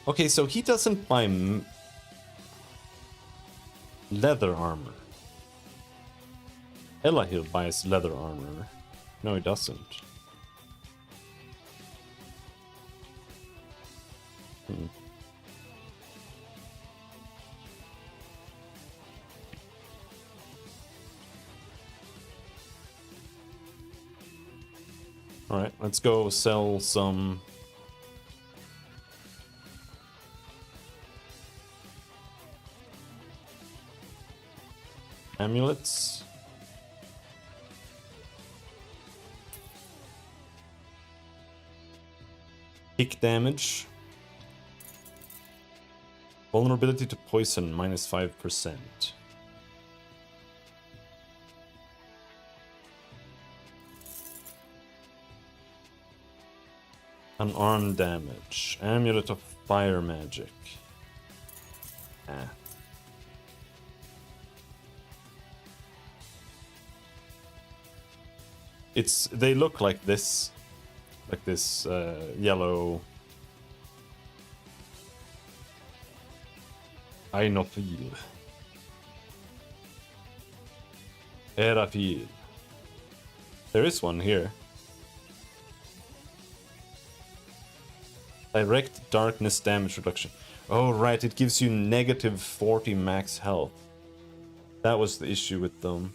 Okay, so he doesn't buy leather armor. Elahil buys leather armor. No, he doesn't. Alright, let's go sell some... amulets. Kick damage. Vulnerability to poison, -5%. Unarmed damage. Amulet of fire magic. Ah. They look like this yellow Ainofil. Erafil. There is one here. Direct darkness damage reduction. Oh right, it gives you -40 max health. That was the issue with them.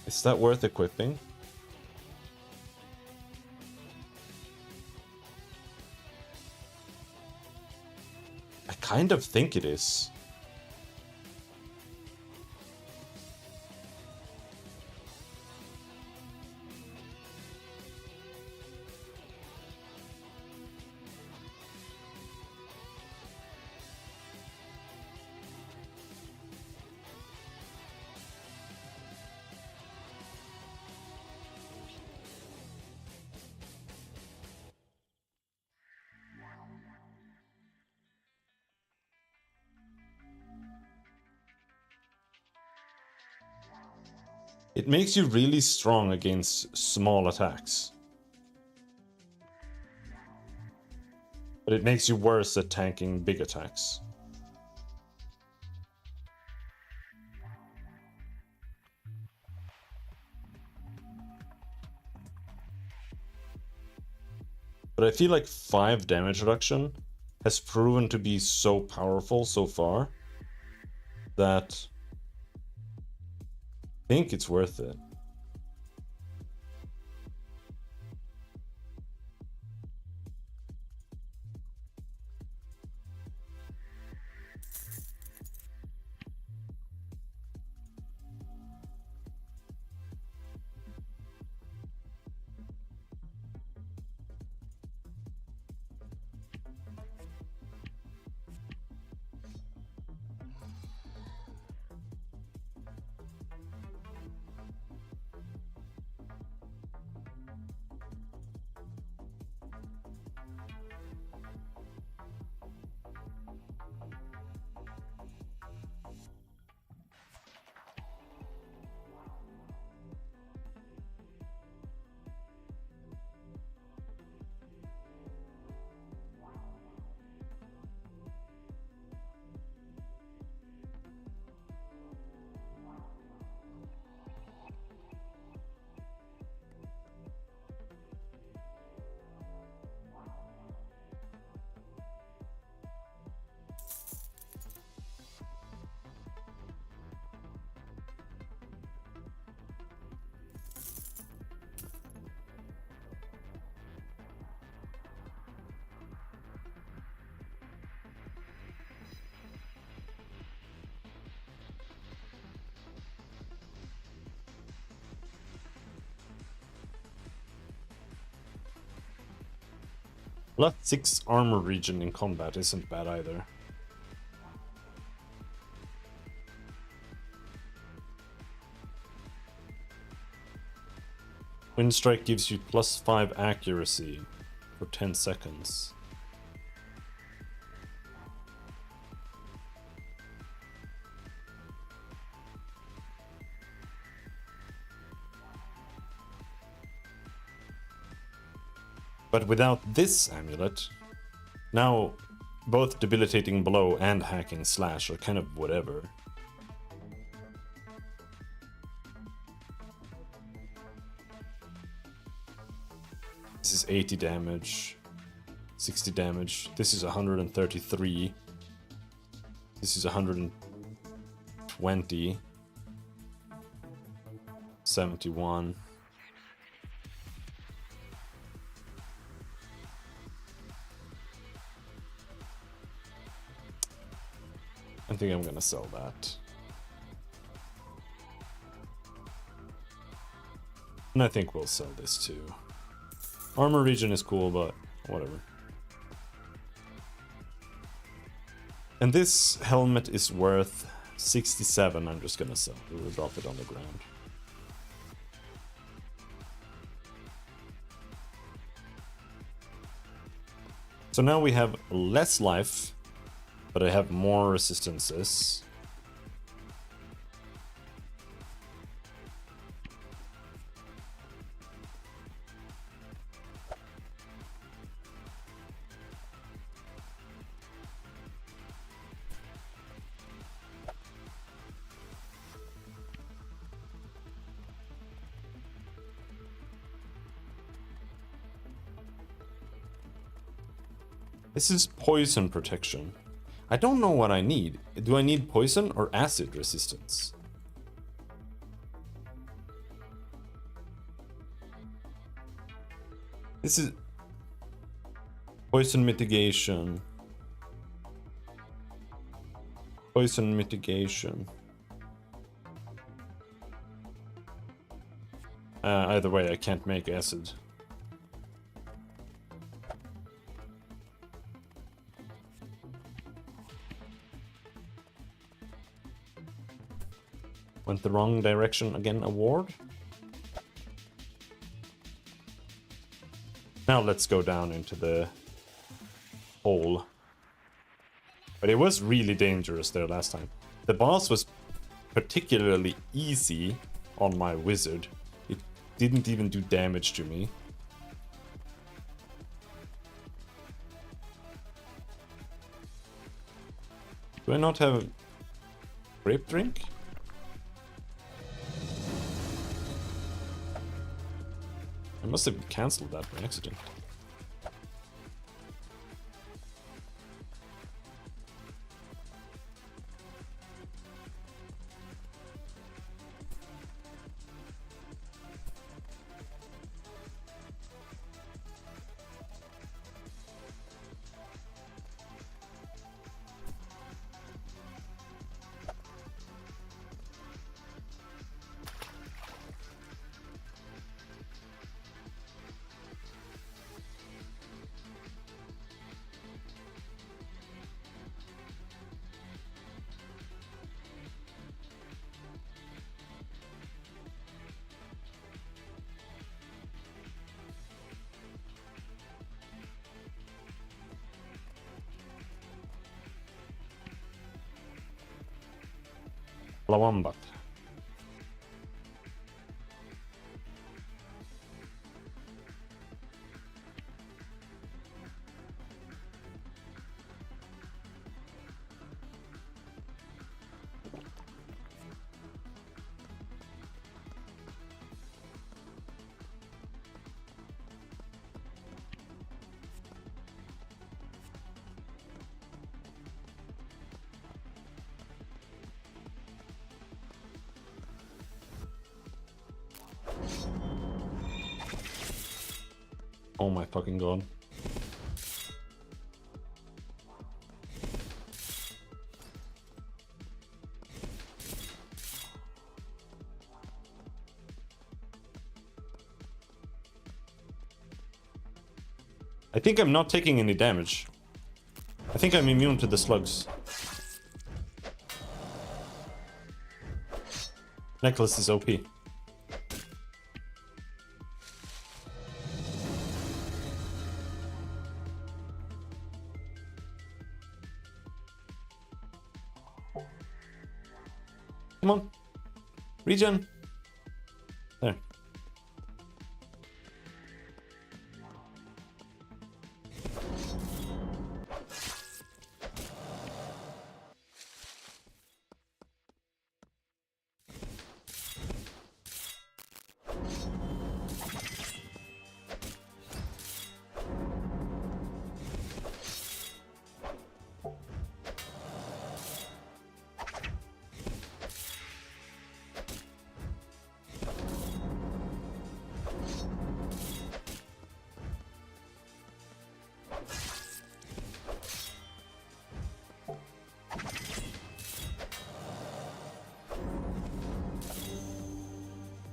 Is that worth equipping? I kind of think it is. It makes you really strong against small attacks. But it makes you worse at tanking big attacks. But I feel like 5 damage reduction has proven to be so powerful so far that I think it's worth it. Left 6 armor region in combat isn't bad either. Wind Strike gives you +5 accuracy for 10 seconds. But without this amulet, now both debilitating blow and hacking slash are kind of whatever. This is 80 damage, 60 damage. This is 133. This is 120. 71. I think I'm gonna sell that. And I think we'll sell this too. Armor region is cool, but whatever. And this helmet is worth 67. I'm just gonna sell. We'll drop it on the ground. So now we have less life, but I have more resistances. This is poison protection. I don't know what I need. Do I need poison or acid resistance? This is poison mitigation. Poison mitigation. Either way, I can't make acid. Went the wrong direction again, award. Now let's go down into the hole. But it was really dangerous there last time. The boss was particularly easy on my wizard. It didn't even do damage to me. Do I not have a grape drink? I must have cancelled that by accident. Lawambat. Oh my fucking god. I think I'm not taking any damage. I think I'm immune to the slugs. Necklace is OP. Come on. Regen. There.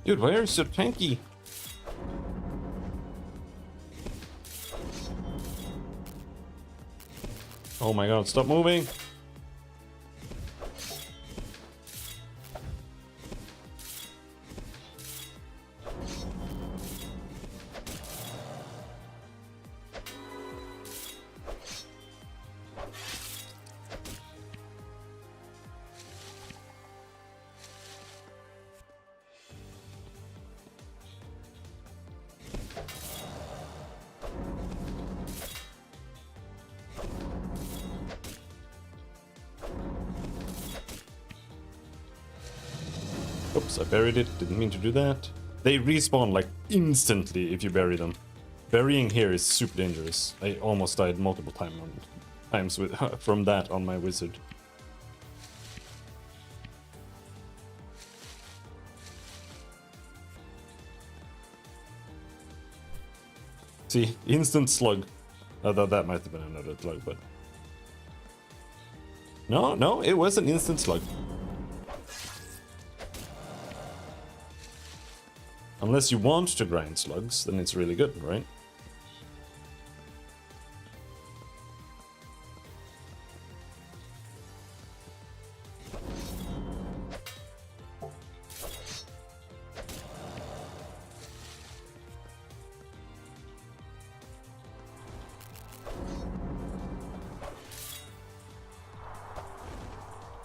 Dude, why are you so tanky? Oh my god, stop moving! Oops, I buried it. Didn't mean to do that. They respawn like instantly if you bury them. Burying here is super dangerous. I almost died multiple times with from that on my wizard. See, instant slug. Although that might have been another slug, but No, no, it was an instant slug. Unless you want to grind slugs, then it's really good, right?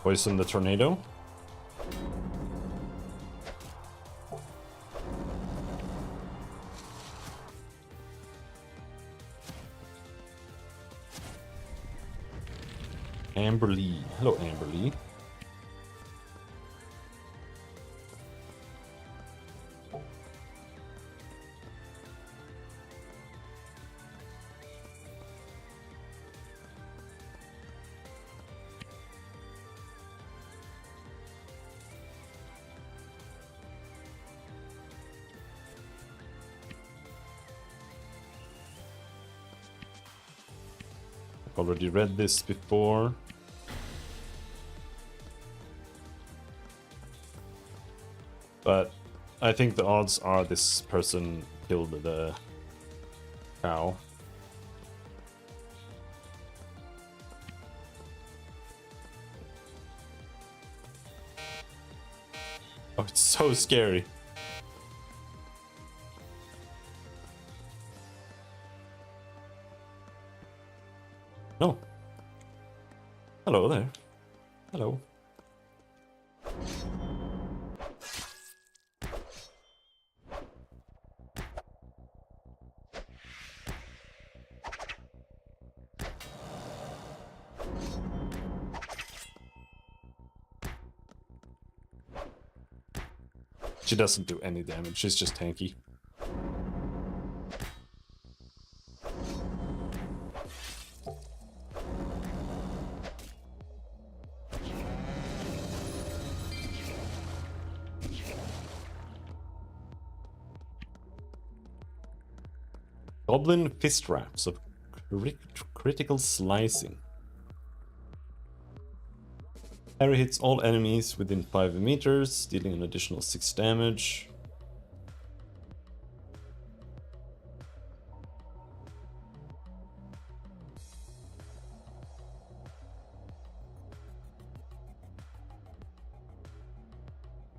Poison the tornado. Amberly. Hello, Amberly. Already read this before. But I think the odds are this person killed the cow. Oh, it's so scary. No. Hello there. Hello. She doesn't do any damage, she's just tanky. Goblin fist wraps of critical slicing. Parry hits all enemies within 5 meters, dealing an additional 6 damage.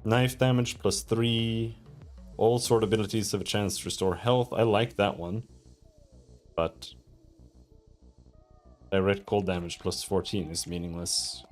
Knife damage plus 3. All sword abilities have a chance to restore health. I like that one. But direct cold damage plus 14 is meaningless.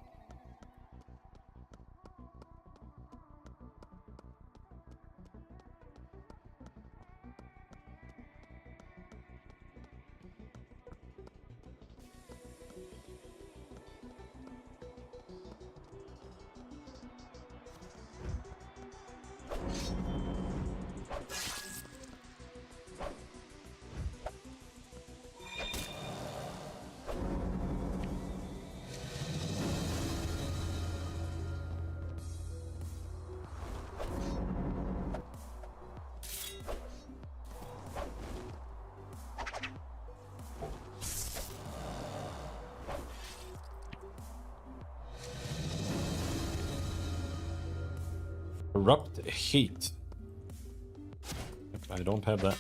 Corrupt Heat. I don't have that.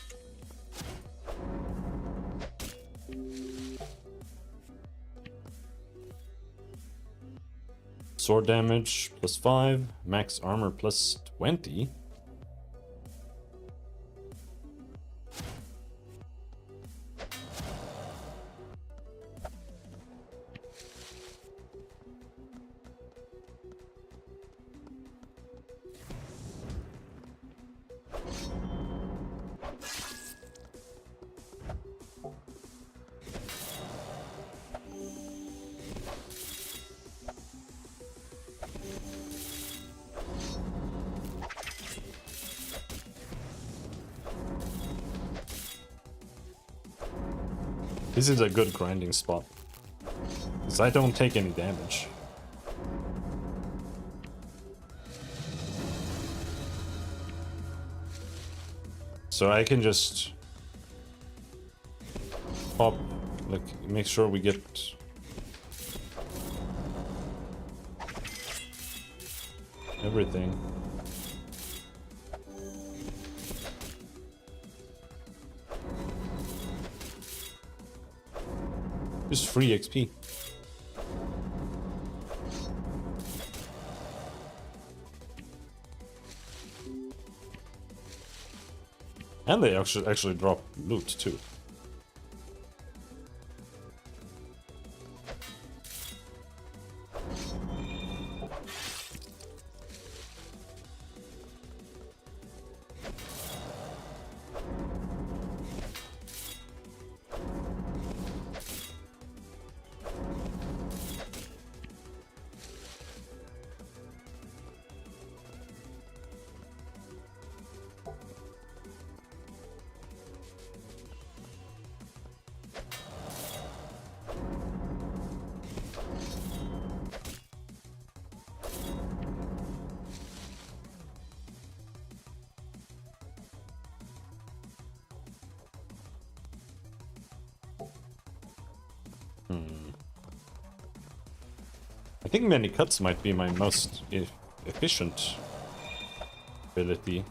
Sword damage plus 5, max armor plus 20. This is a good grinding spot, because I don't take any damage. So I can just pop, like, make sure we get everything. Just free XP. And they actually drop loot too. I think many cuts might be my most efficient ability.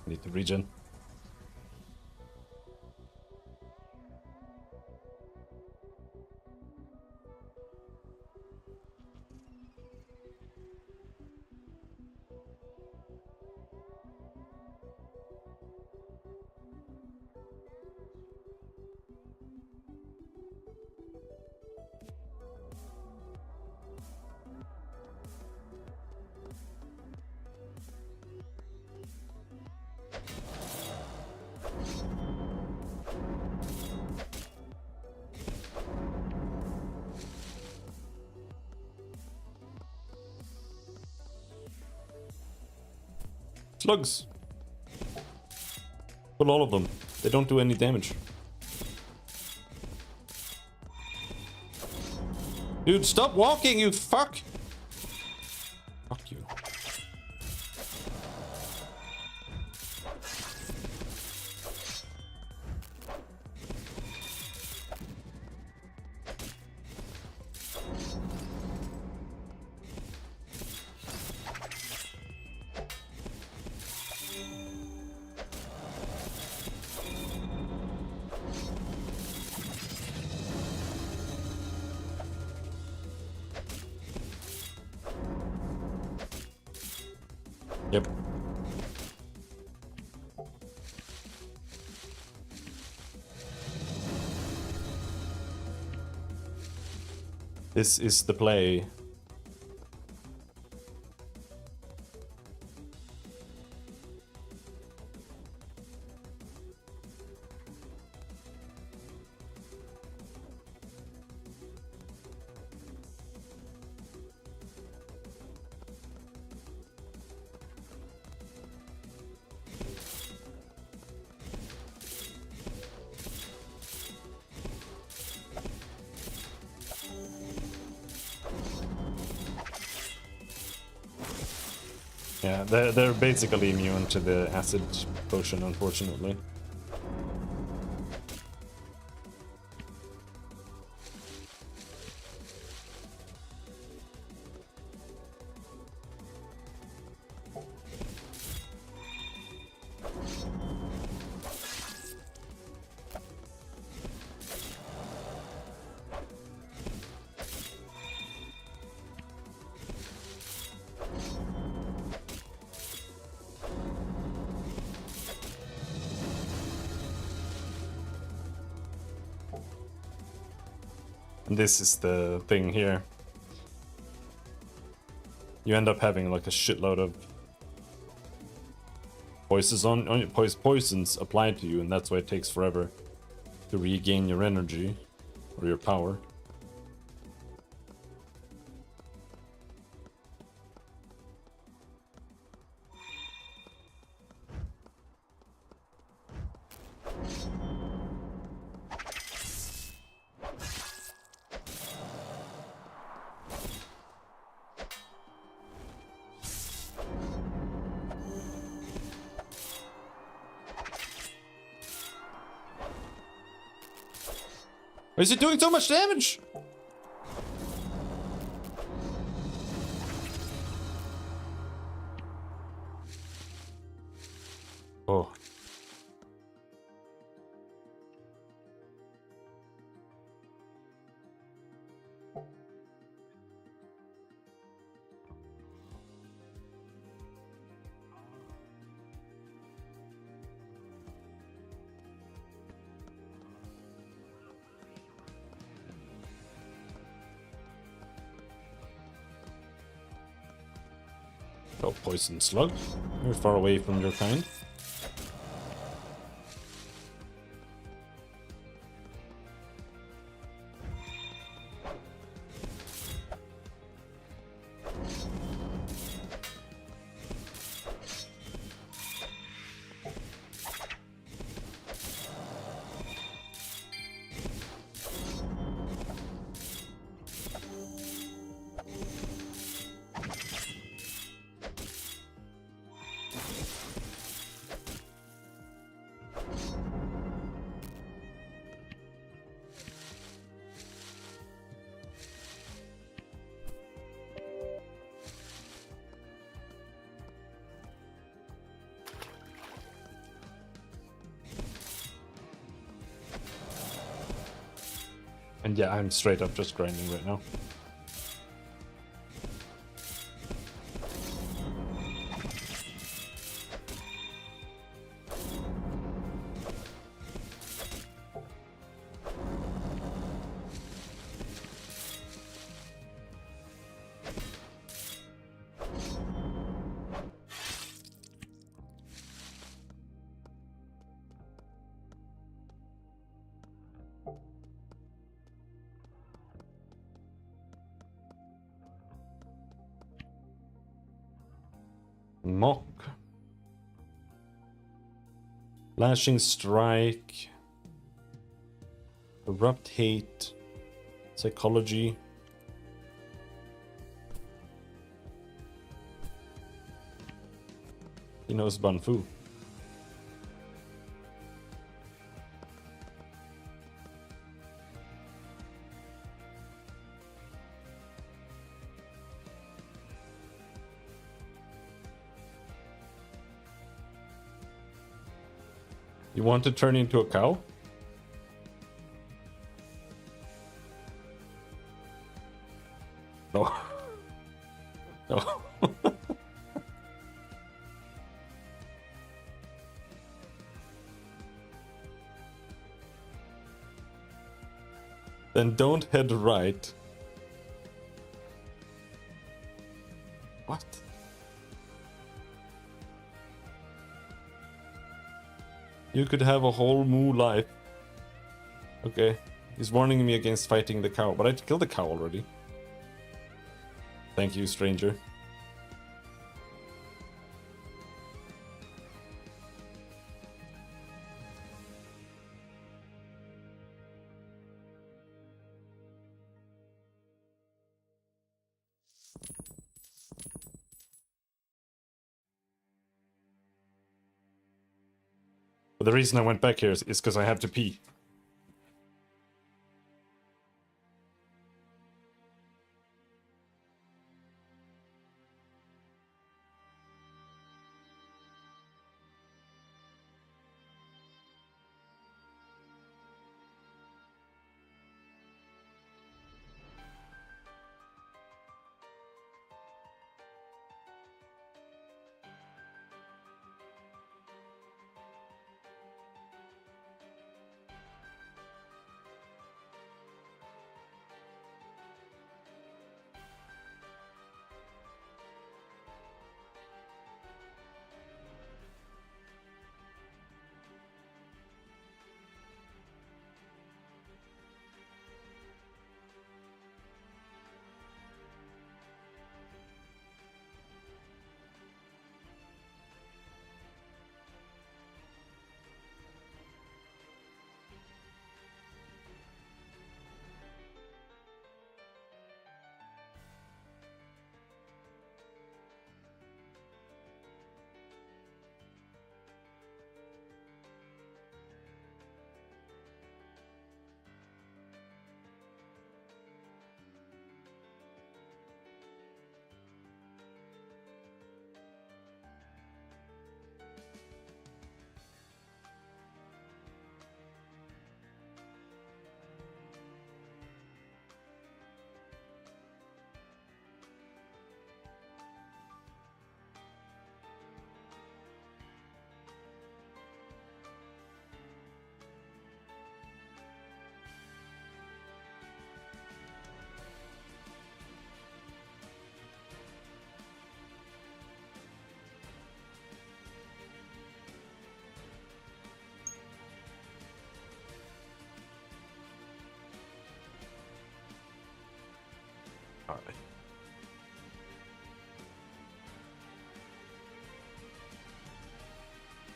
Need to regen. Slugs. Kill all of them. They don't do any damage. Dude, stop walking, you fuck! Fuck you. Yep. This is the play. Yeah, they're basically immune to the acid potion, unfortunately. This is the thing here. You end up having like a shitload of poisons applied to you, and that's why it takes forever to regain your energy or your power. Why is it doing so much damage? Oh. Oh, poison slug. You're far away from your kind. And yeah, I'm straight up just grinding right now. Mock. Lashing strike. Corrupt hate. Psychology. He knows Banfu. You want to turn into a cow? No. No. Then don't head right. What? You could have a whole moo life. Okay. He's warning me against fighting the cow, but I killed the cow already. Thank you, stranger. But the reason I went back here is because I have to pee.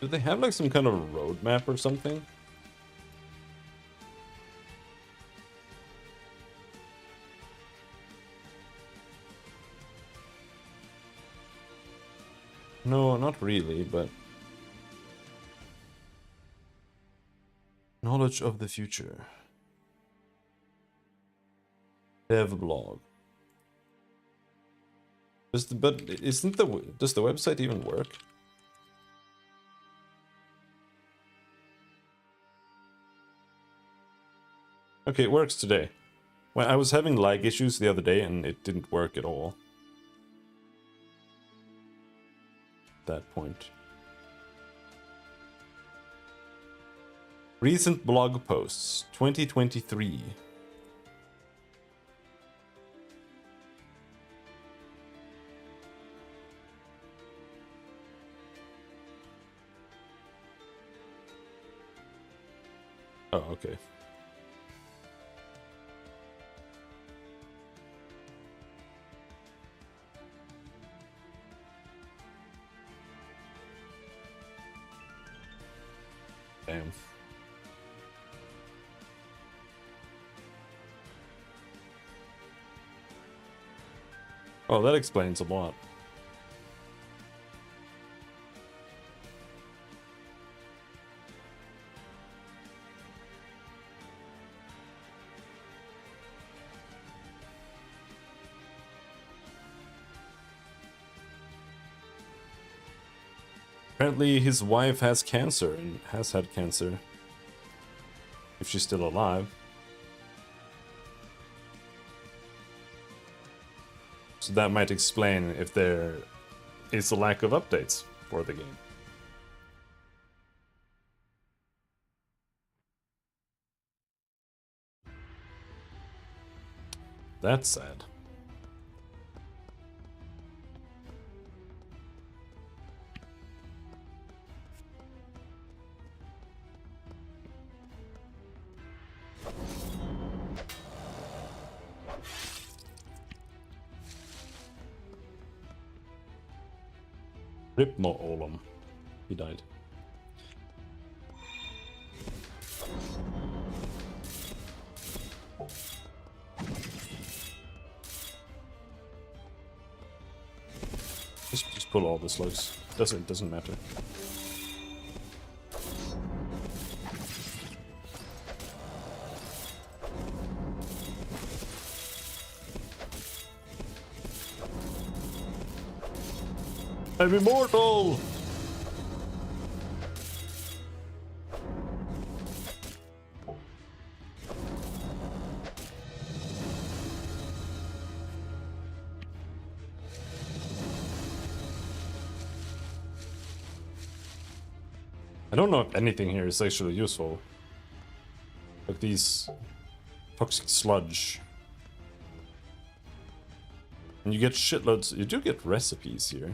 Do they have like some kind of roadmap or something? No, not really, but... Knowledge of the future. Dev blog. Does the website even work? Okay, it works today. Well, I was having lag issues the other day and it didn't work at all. That point. Recent blog posts, 2023. Oh, okay. Damn. Oh, that explains a lot. Apparently his wife has cancer and has had cancer. If she's still alive. So that might explain if there is a lack of updates for the game. That's sad. Rip Mo Olam. He died. Just pull all the slugs. Doesn't matter. I'm immortal! I don't know if anything here is actually useful. Like these toxic sludge. And you get shitloads, you do get recipes here.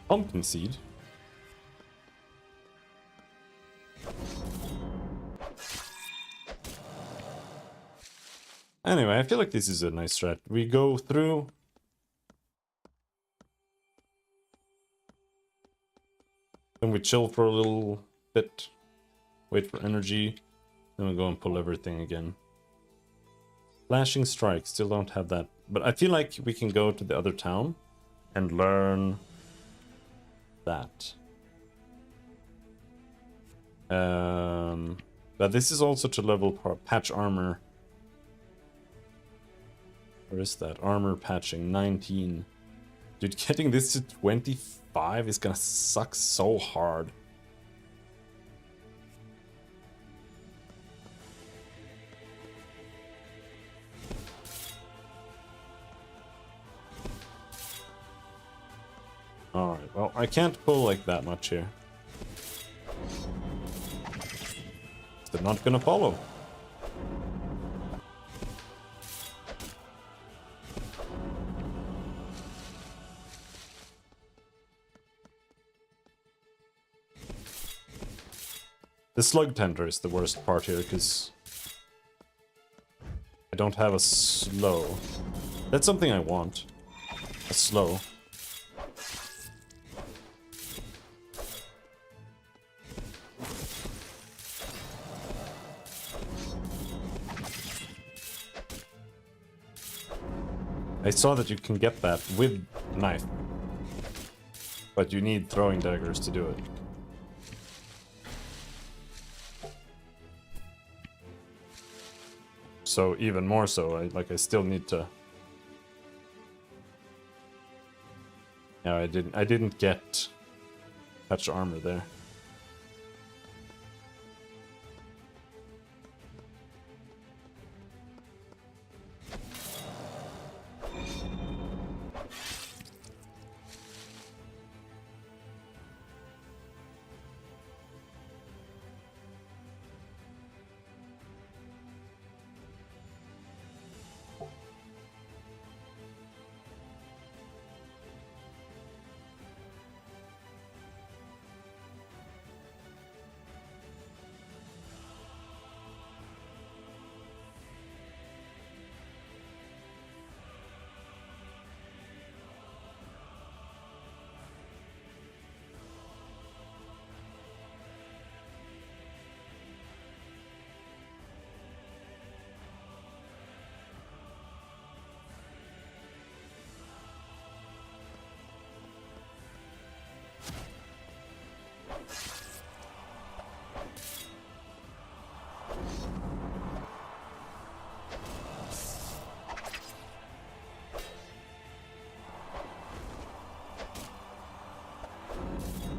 Pumpkin seed. Anyway, I feel like this is a nice strat. We go through. Then we chill for a little bit. Wait for energy. Then we go and pull everything again. Flashing Strike, still don't have that. But I feel like we can go to the other town and learn that. But this is also to level patch armor. Where is that? Armor patching, 19. Dude, getting this to 25 is gonna suck so hard. Alright, well, I can't pull like that much here. They're not gonna follow. The slug tender is the worst part here, because I don't have a slow. That's something I want. A slow. I saw that you can get that with knife. But you need throwing daggers to do it. So even more so, I still need to. Yeah, I didn't get patch armor there.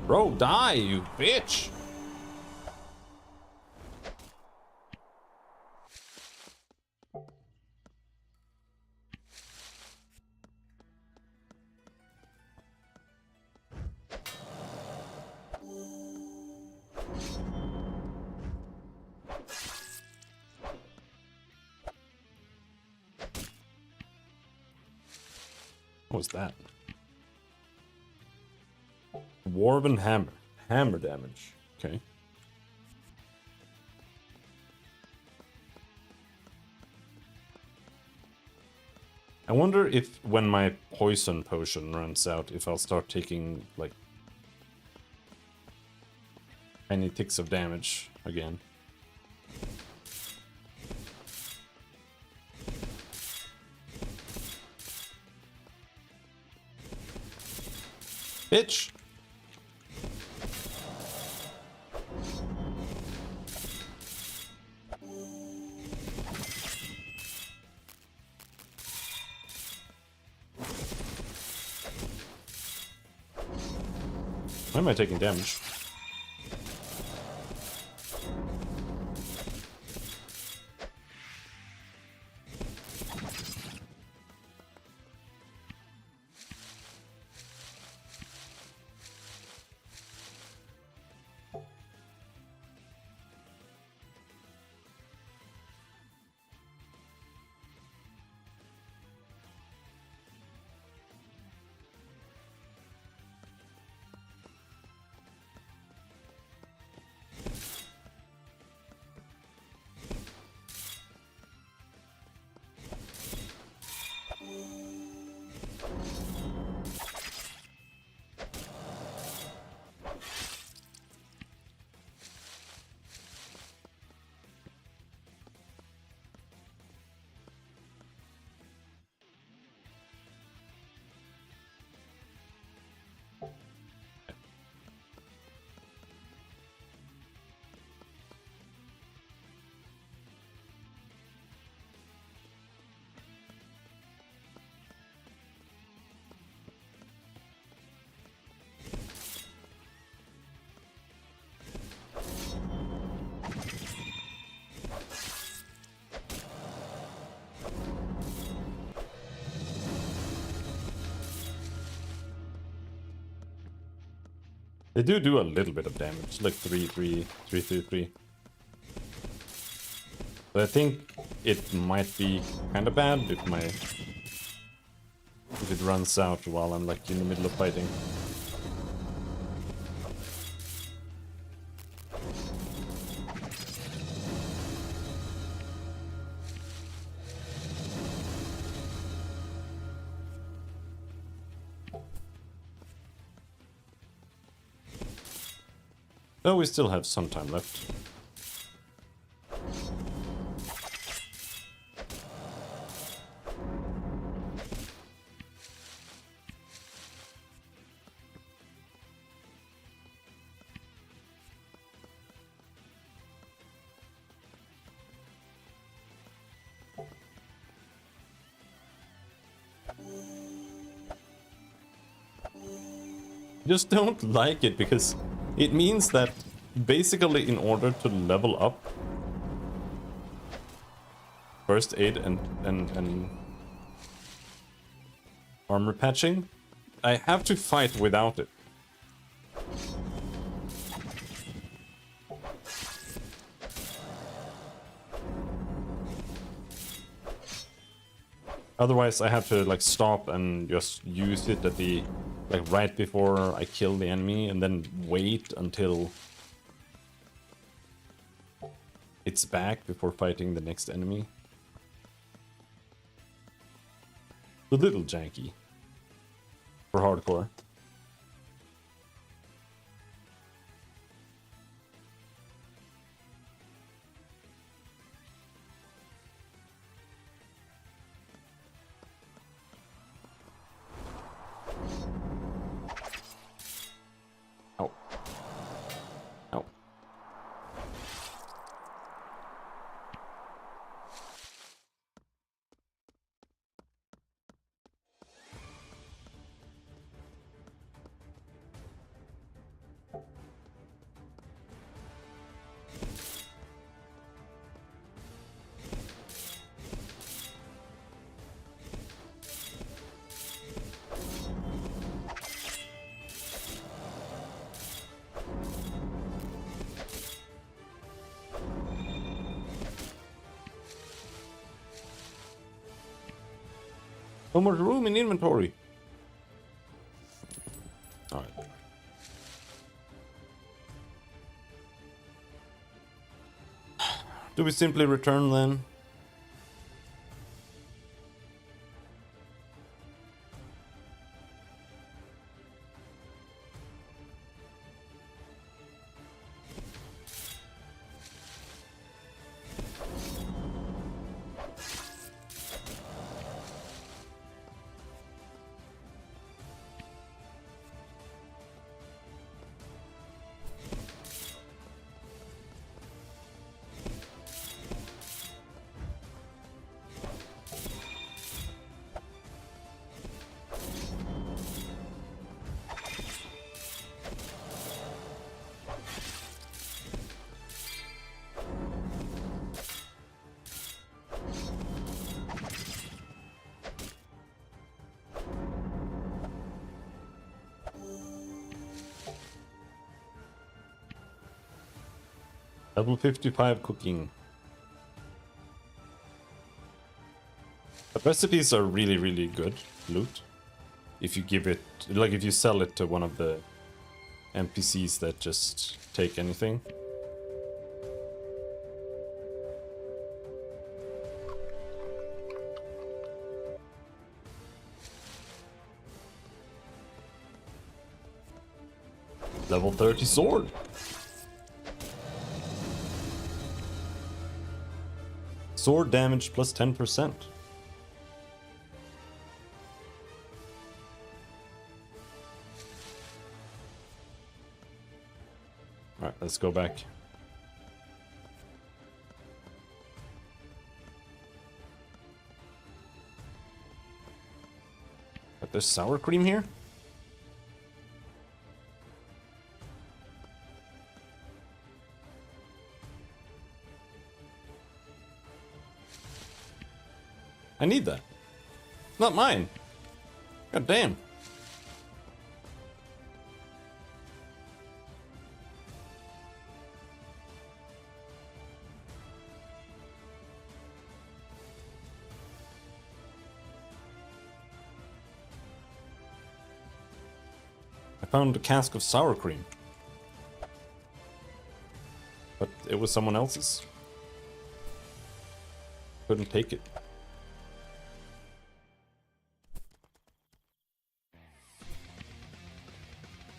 Bro, die, you bitch! What was that? Dwarven hammer. Hammer damage. Okay. I wonder if when my poison potion runs out, if I'll start taking, like, any ticks of damage again. Bitch! Why am I taking damage? They do a little bit of damage, like 3. But I think it might be kind of bad if it runs out while I'm like in the middle of fighting. Oh, we still have some time left. Just don't like it because it means that basically in order to level up first aid and armor patching, I have to fight without it. Otherwise I have to like stop and just use it at the like right before I kill the enemy and then wait until it's back before fighting the next enemy. A little janky for hardcore. Ow. Ow. No more room in inventory. Alright. Do we simply return then? Level 55 cooking. The recipes are really, really good loot. If you give it, like if you sell it to one of the NPCs that just take anything. Level 30 sword. Sword damage plus 10%. Alright, let's go back. But there's sour cream here? I need that. Not mine. God damn. I found a cask of sour cream. But it was someone else's. Couldn't take it.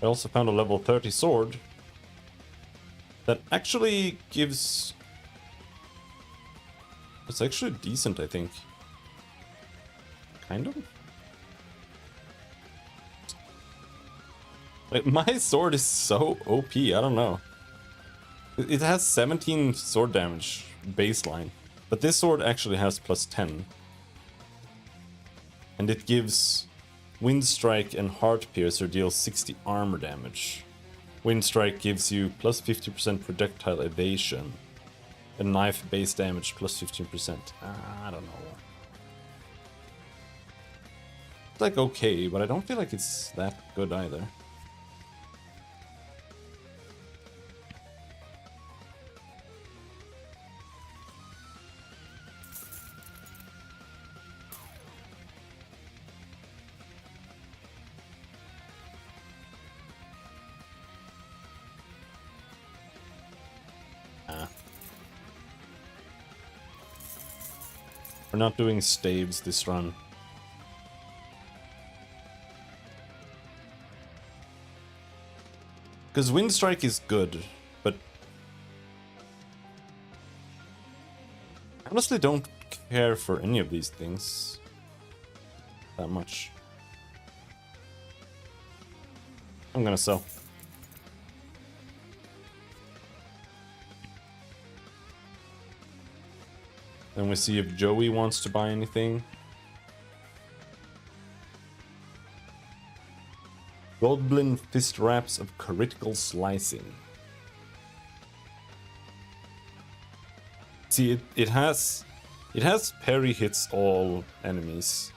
I also found a level 30 sword that actually gives... It's actually decent, I think. Kind of? Wait, my sword is so OP, I don't know. It has 17 sword damage baseline, but this sword actually has plus 10. And it gives Wind Strike and Heart Piercer deals 60 armor damage. Wind Strike gives you plus 50% projectile evasion. And knife base damage plus 15%. I don't know. It's like okay, but I don't feel like it's that good either. We're not doing staves this run. Because Wind Strike is good, but I honestly don't care for any of these things that much. I'm gonna sell. Then we see if Joey wants to buy anything. Goblin Fist Wraps of Critical Slicing. See, it has parry hits all enemies.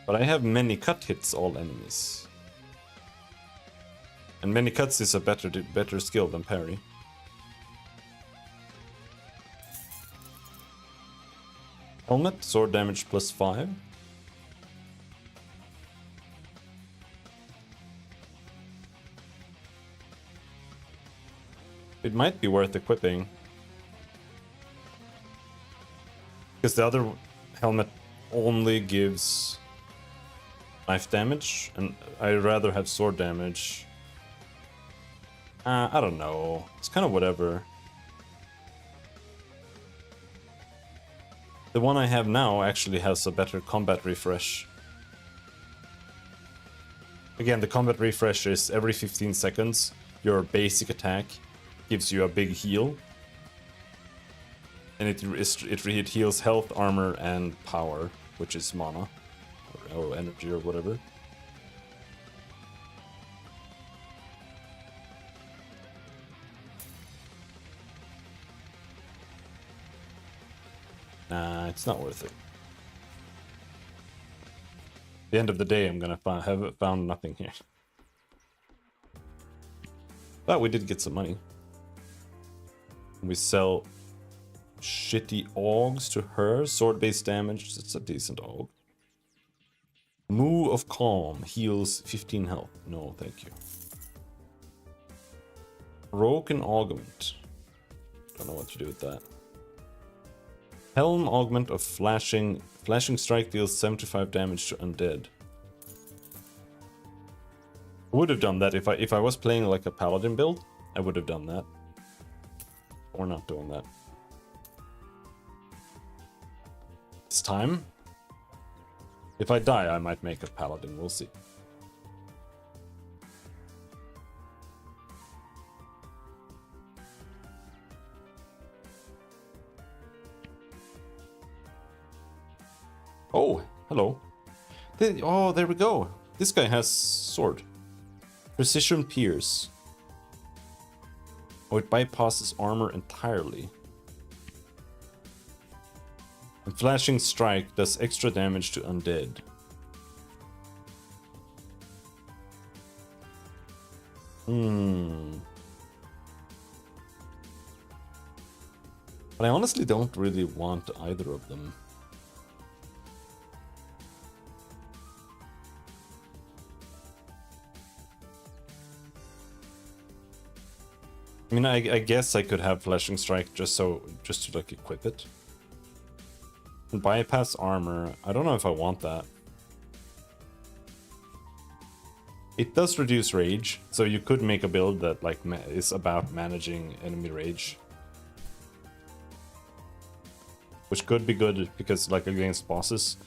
But I have many cut hits all enemies. And many cuts is a better skill than parry. Helmet, sword damage plus 5. It might be worth equipping. Because the other helmet only gives knife damage, and I'd rather have sword damage. I don't know. It's kind of whatever. The one I have now actually has a better combat refresh. Again, the combat refresh is every 15 seconds, your basic attack gives you a big heal. And it heals health, armor, and power, which is mana. Or energy or whatever. Nah, it's not worth it. At the end of the day, I'm gonna have found nothing here. But we did get some money. We sell shitty augs to her. Sword-based damage, it's a decent aug. Moo of Calm heals 15 health. No, thank you. Broken Augment. Don't know what to do with that. Helm Augment of Flashing. Flashing Strike deals 75 damage to undead. I would have done that if I was playing like a paladin build. I would have done that. We're not doing that. It's time. If I die, I might make a paladin. We'll see. Oh, hello. Oh, there we go. This guy has sword. Precision Pierce. Oh, it bypasses armor entirely. And Flashing Strike does extra damage to undead. But I honestly don't really want either of them. I mean, I guess I could have Fleshing Strike just to like equip it. And bypass armor, I don't know if I want that. It does reduce rage, so you could make a build that like is about managing enemy rage. Which could be good because like against bosses,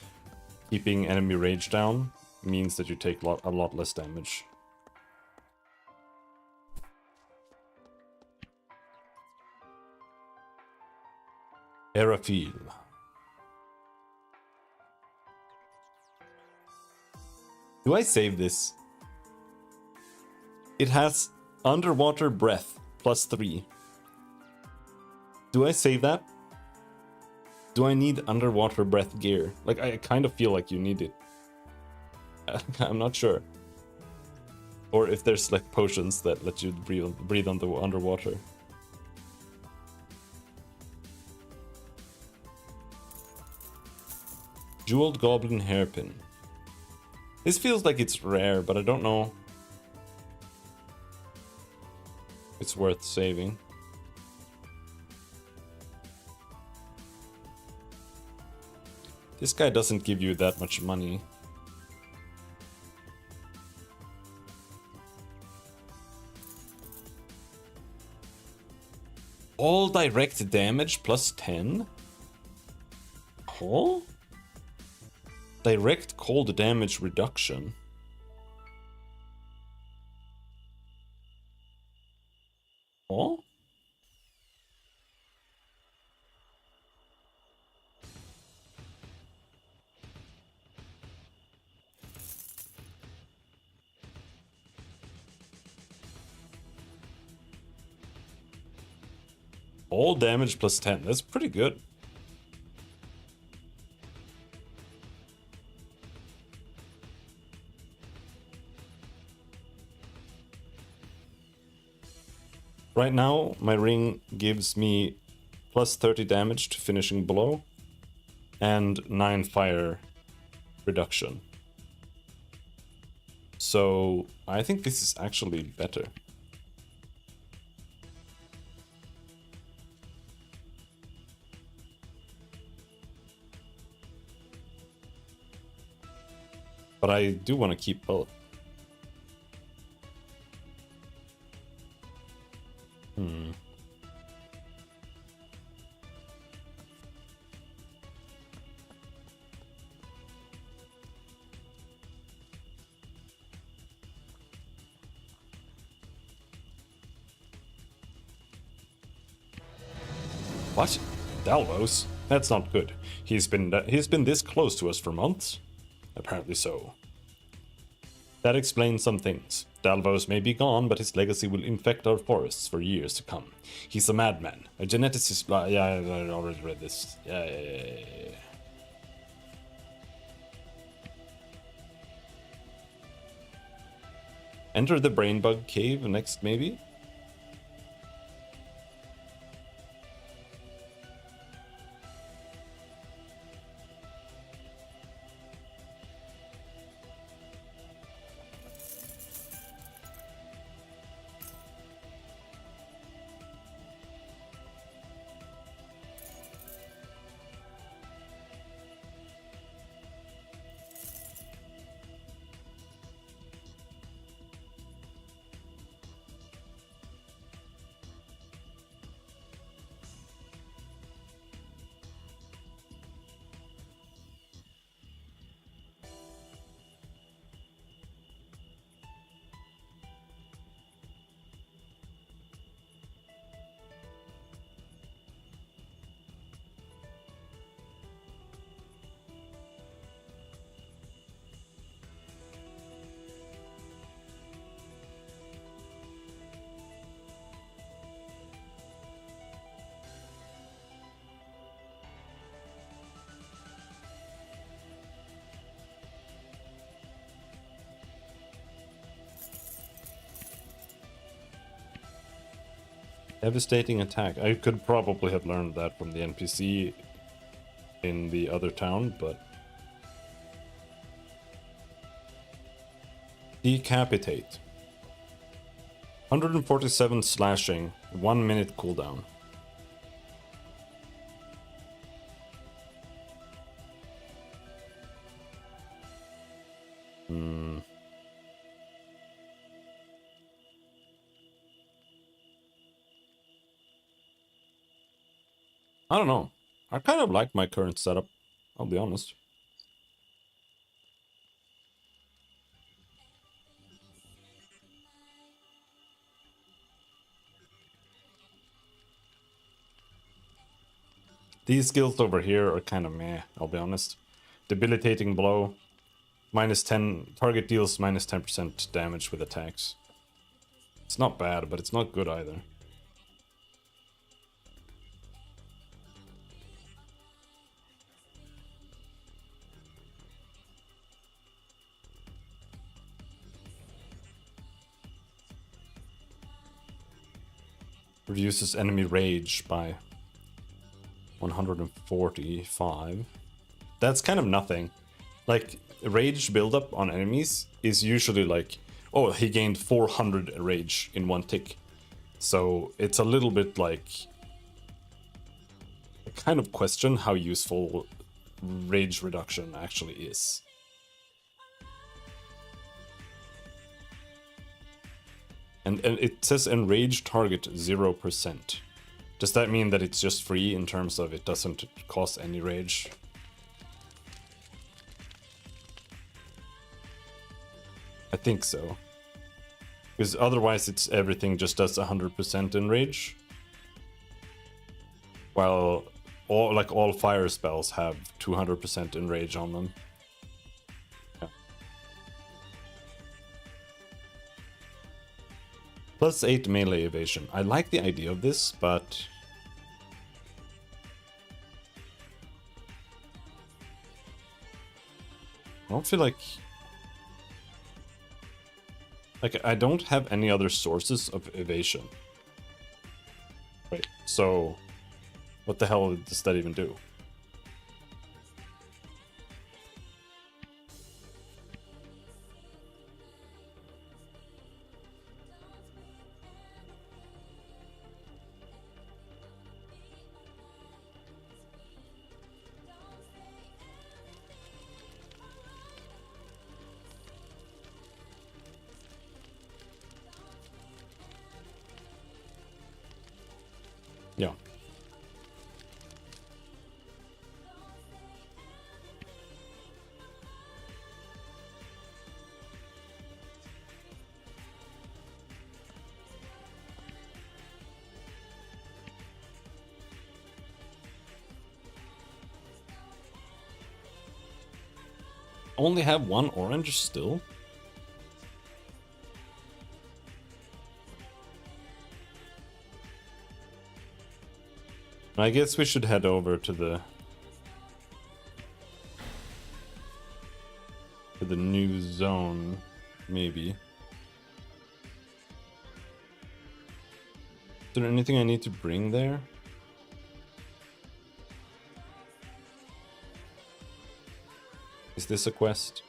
keeping enemy rage down means that you take a lot less damage. Aerofil. Do I save this? It has underwater breath +3. Do I save that? Do I need underwater breath gear? Like, I kind of feel like you need it. I'm not sure. Or if there's like potions that let you breathe underwater. Jeweled Goblin Hairpin. This feels like it's rare, but I don't know. It's worth saving. This guy doesn't give you that much money. All direct damage +10? Huh? Direct cold damage reduction. Huh? All damage +10. That's pretty good. Right now, my ring gives me +30 damage to finishing blow and 9 fire reduction. So I think this is actually better. But I do want to keep both. What? Dalvos? That's not good. He's been this close to us for months? Apparently so. That explains some things. Dalvos may be gone, but his legacy will infect our forests for years to come. He's a madman. A geneticist... Yeah, I already read this. Yeah. Enter the Brainbug Cave next, maybe? Devastating attack. I could probably have learned that from the NPC in the other town, but... Decapitate. 147 slashing, 1 minute cooldown. I don't know. I kind of like my current setup, I'll be honest. These skills over here are kind of meh, I'll be honest. Debilitating blow. Minus 10, target deals minus 10% damage with attacks. It's not bad, but it's not good either. Reduces enemy rage by 145. That's kind of nothing. Like, rage buildup on enemies is usually like, oh, he gained 400 rage in one tick. So it's a little bit like... I kind of question how useful rage reduction actually is. And it says enrage target 0%. Does that mean that it's just free in terms of it doesn't cost any rage? I think so. Because otherwise it's everything just does 100% enrage. While all fire spells have 200% enrage on them. Yeah. Plus 8 melee evasion. I like the idea of this, but... I don't feel like... I don't have any other sources of evasion. Wait, so... What the hell does that even do? Yeah. Only have one orange still? I guess we should head over to the new zone, maybe. Is there anything I need to bring there? Is this a quest?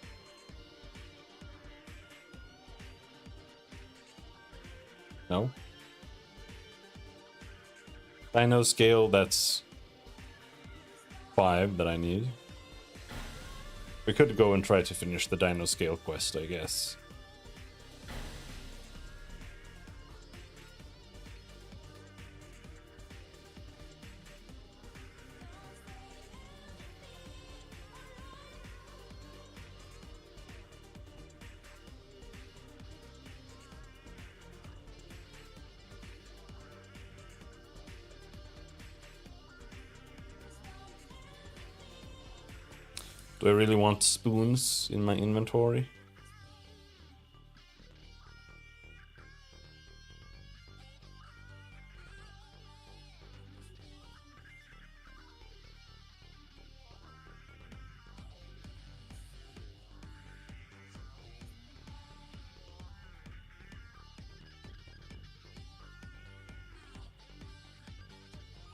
No? Dino scale, that's 5 that I need. We could go and try to finish the dino scale quest, I guess. Do I really want spoons in my inventory?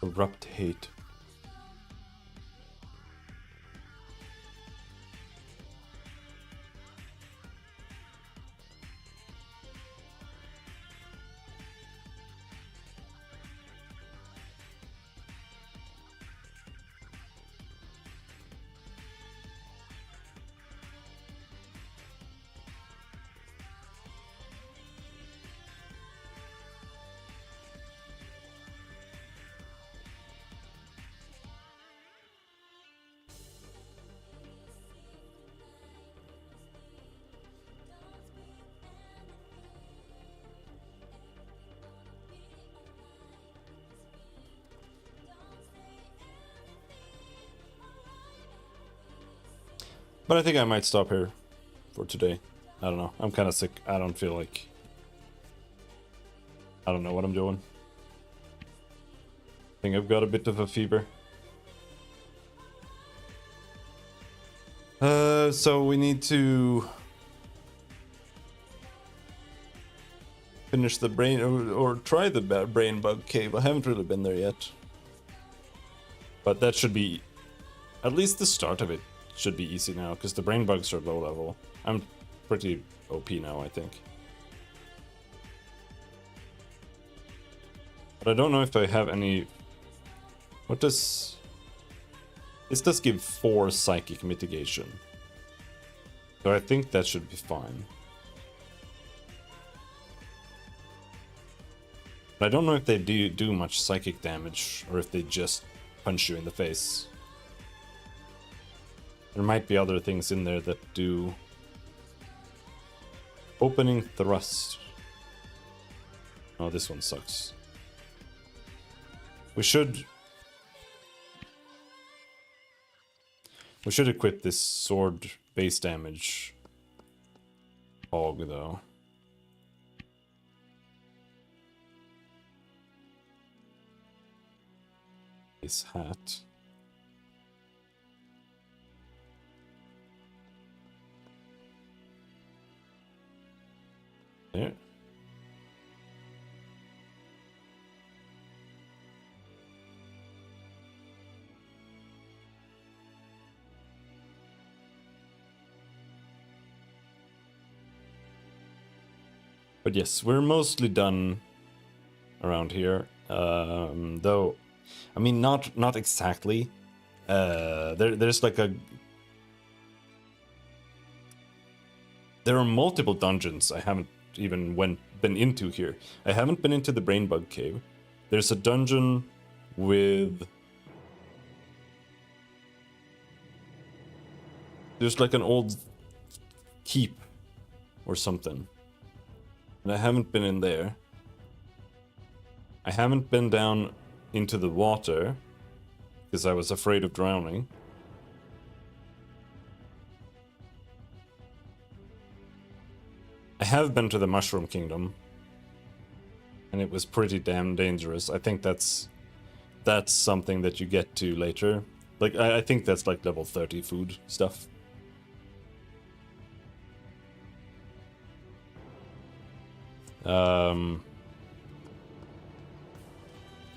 Corrupt hate. But I think I might stop here for today. I don't know. I'm kind of sick. I don't feel like... I don't know what I'm doing. I think I've got a bit of a fever. So we need to... finish the brain... or try the brain bug cave. I haven't really been there yet. But that should be... at least the start of it should be easy now, because the brain bugs are low level. I'm pretty OP now, I think. But I don't know if I have any... what does... this does give 4 psychic mitigation. So I think that should be fine. But I don't know if they do much psychic damage, or if they just punch you in the face. There might be other things in there that do... opening thrust. Oh, this one sucks. We should equip this sword base damage hog, though. This hat. There. But yes, we're mostly done around here. Though, I mean, not exactly. There's like a... there are multiple dungeons I haven't even been into here. I haven't been into the brain bug cave. There's a dungeon with... there's like an old keep or something. And I haven't been in there. I haven't been down into the water because I was afraid of drowning. I have been to the Mushroom Kingdom, and it was pretty damn dangerous. I think that's something that you get to later. Like, I think that's like level 30 food stuff.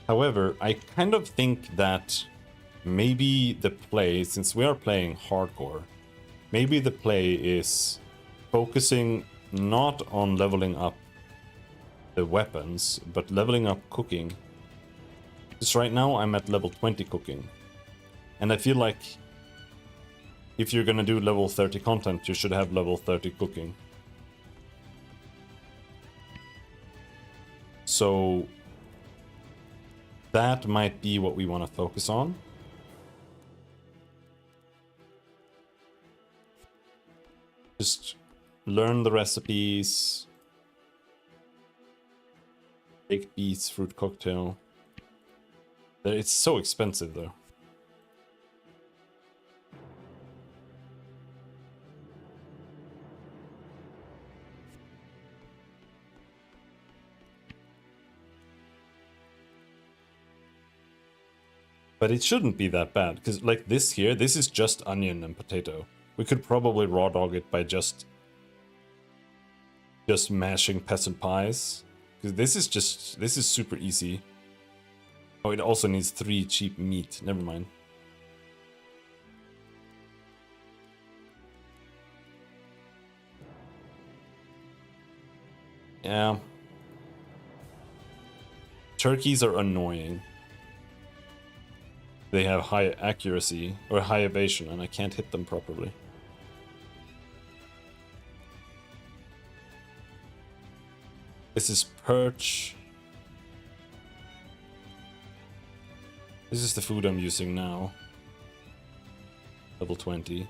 However, I kind of think that maybe the play, since we are playing hardcore, maybe the play is focusing not on leveling up the weapons, but leveling up cooking. Because right now I'm at level 20 cooking. And I feel like if you're gonna do level 30 content, you should have level 30 cooking. So that might be what we want to focus on. Just learn the recipes. Baked beets, fruit cocktail. It's so expensive though. But it shouldn't be that bad, because like this here, this is just onion and potato. We could probably raw dog it by just mashing peasant pies. Because this is super easy. Oh, it also needs 3 cheap meat. Never mind. Yeah. Turkeys are annoying. They have high accuracy, or high evasion, and I can't hit them properly. This is perch. This is the food I'm using now. Level 20.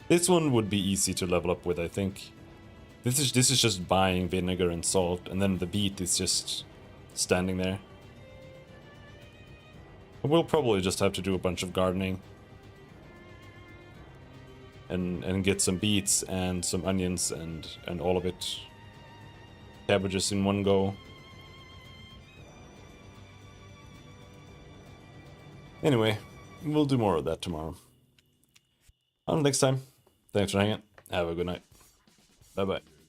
This one would be easy to level up with, I think. This is just buying vinegar and salt, and then the beet is just standing there. We'll probably just have to do a bunch of gardening. And get some beets and some onions and all of it. Cabbages in one go. Anyway, we'll do more of that tomorrow. Until next time, thanks for hanging. Have a good night. Bye-bye.